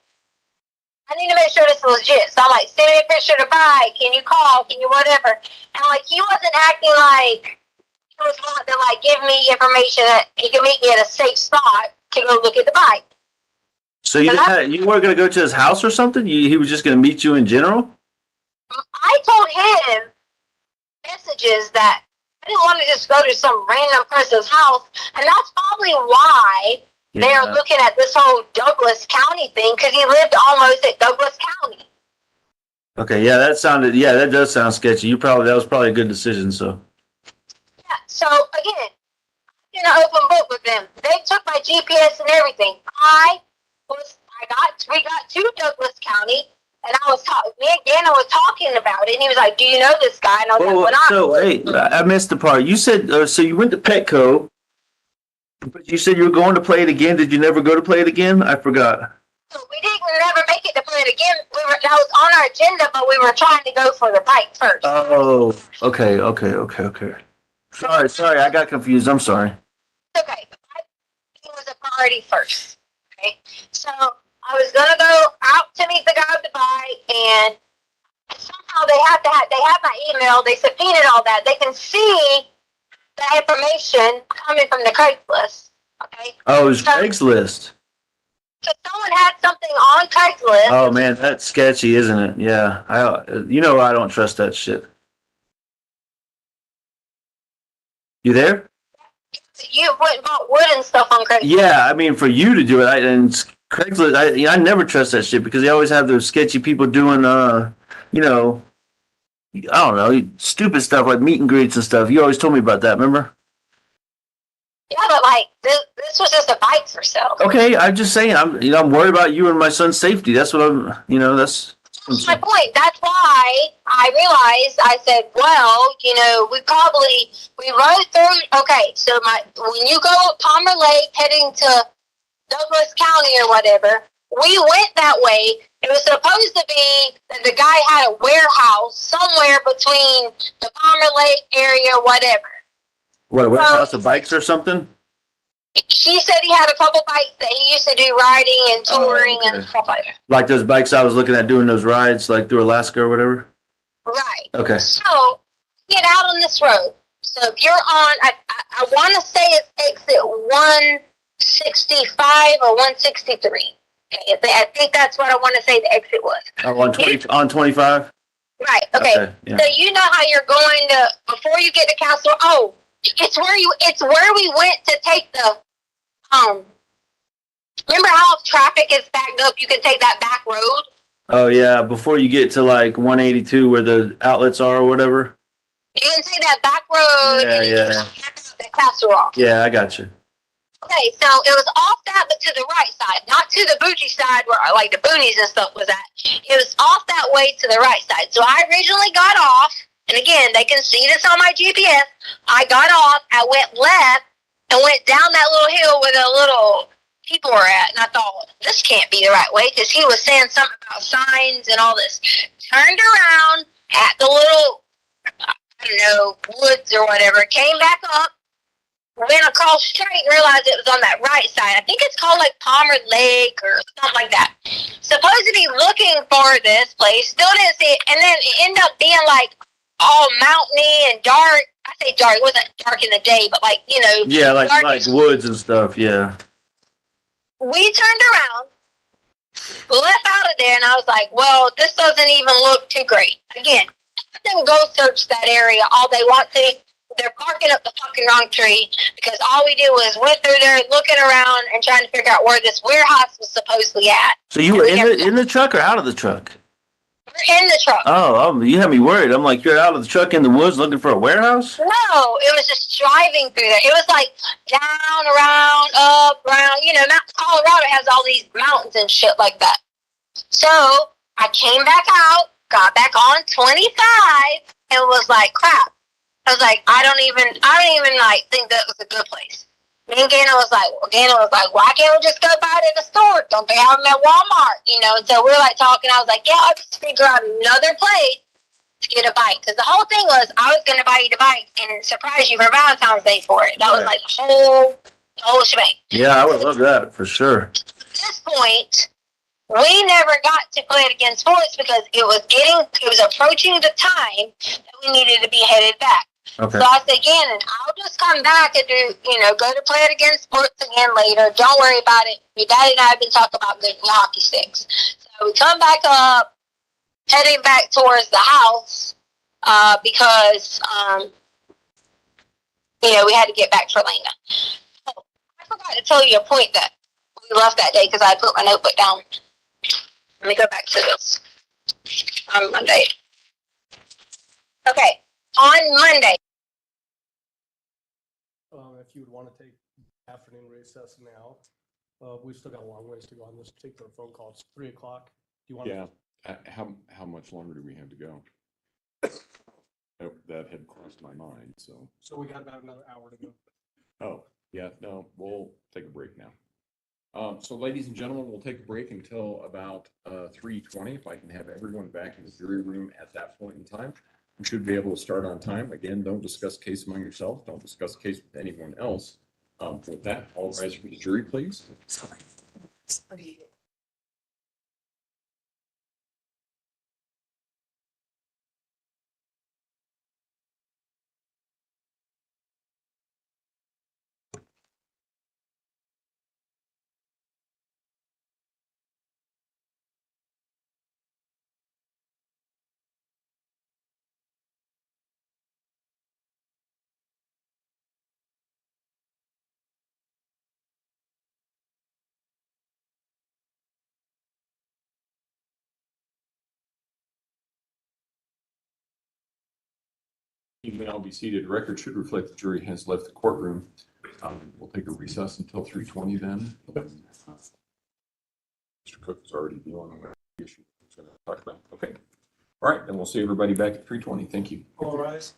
I need to make sure this is legit. So I'm like, send me a picture of the bike, can you call, can you whatever. And, he wasn't acting like he was wanting to, give me information that he could meet me at a safe spot to go look at the bike. So you weren't going to go to his house or something? He was just going to meet you in general? I told him messages that I didn't want to just go to some random person's house, and that's probably why they're looking at this whole Douglas County thing, because he lived almost at Douglas County. Okay, that does sound sketchy. That was probably a good decision, so. Yeah, so again, in an open book with them. They took my GPS and everything. We got to Douglas County, and me and Gannon was talking about it, and he was like, do you know this guy? And I was wait, I missed the part. You said, so you went to Petco, but you said you were going to play it again. Did you never go to play it again? I forgot. We didn't never make it to play it again. That was on our agenda, but we were trying to go for the bike first. Oh, okay. Sorry, I got confused. I'm sorry. Okay, the bike was a priority first. Okay, so I was gonna go out to meet the guy with the bike, and somehow they have my email. They subpoenaed all that. They can see the information coming from the Craigslist. Okay. Oh, it was Craigslist. So someone had something on Craigslist. Oh man, that's sketchy, isn't it? Yeah, I don't trust that shit. You there? You went and bought wood and stuff on Craigslist. Yeah, I mean, for you to do it, and Craigslist, I never trust that shit because they always have those sketchy people doing, you know, I don't know, stupid stuff like meet and greets and stuff. You always told me about that, remember? Yeah, but like this was just a bike for sale. Okay, I'm just saying, I'm worried about you and my son's safety. That's what that's. That's my point. That's why I realized. I said, well, we rode through. Okay, so when you go up Palmer Lake heading to Douglas County or whatever, we went that way. It was supposed to be that the guy had a warehouse somewhere between the Palmer Lake area, whatever. What, a warehouse of bikes or something? She said he had a couple bikes that he used to do riding and touring and stuff like that. Like those bikes I was looking at doing those rides, like through Alaska or whatever? Right. Okay. So, get out on this road. So, if you're on, I want to say it's exit 165 or 163. Okay, I think that's what I want to say the exit was. Oh, on 25? Right. Okay. Yeah. So, you know how you're going to, before you get to Castle, it's where we went to take the, remember how traffic is backed up? You can take that back road. Oh yeah, before you get to like 182 where the outlets are or whatever. You can take that back road Yeah, and yeah. you can the Castle Rock. Yeah, I got you. Okay, so it was off that, but to the right side, not to the bougie side where like the boonies and stuff was at. It was off that way to the right side. So I originally got off, and again, they can see this on my GPS. I got off, I went left, and went down that little hill where the little people were at, and I thought, this can't be the right way, because he was saying something about signs and all this. Turned around at the little, I don't know, woods or whatever, came back up, went across straight, and realized it was on that right side. I think it's called like Palmer Lake or something like that. Supposed to be looking for this place, still didn't see it, and then it ended up being like all mountainy and dark. I say dark, it wasn't dark in the day, but like, Yeah, like dark. woods and stuff, yeah. We turned around, left out of there, and I was like, well, this doesn't even look too great. Again, let them go search that area all they want to. They're barking up the fucking wrong tree because all we did was went through there looking around and trying to figure out where this warehouse was supposedly at. So you were in the truck or out of the truck? We're in the truck. Oh, you had me worried. I'm like, you're out of the truck in the woods looking for a warehouse? No, it was just driving through there. It was like down, around, up, around. Colorado has all these mountains and shit like that. So I came back out, got back on 25, and was like, crap. I was like, I don't even like think that was a good place. Me and Gannon was like, why can't we just go buy it in the store? Don't they have them at Walmart? And so we were like talking. I was like, yeah, I'll just figure out another place to get a bike. Because the whole thing was I was going to buy you the bike and surprise you for Valentine's Day for it. That was like the whole shebang. Yeah, I would love that for sure. At this point, we never got to play it against sports because it was approaching the time that we needed to be headed back. Okay. So I said, Gannon, I'll just come back and go to play it against sports again later. Don't worry about it. Your daddy and I have been talking about getting hockey sticks. So we come back up, heading back towards the house because, we had to get back for Lena. Oh, I forgot to tell you a point that we left that day because I put my notebook down. Let me go back to this on Monday. Okay, on Monday. If you would want to take afternoon recess now, we've still got a long ways to go on this particular phone call. It's 3:00. Do you want? Yeah. How much longer do we have to go? That had crossed my mind, so. So we got about another hour to go. Oh, yeah, no, we'll take a break now. So ladies and gentlemen, we'll take a break until about 3:20. If I can have everyone back in the jury room at that point in time, we should be able to start on time. Again, don't discuss case among yourself. Don't discuss case with anyone else. With that, all rise for the jury, please. Sorry. You may all be seated. Record should reflect the jury has left the courtroom. We'll take a recess until 3:20 then. Mr. Cook is already dealing with the issue. We're going to talk about. Okay. All right, then we'll see everybody back at 3:20. Thank you. All rise.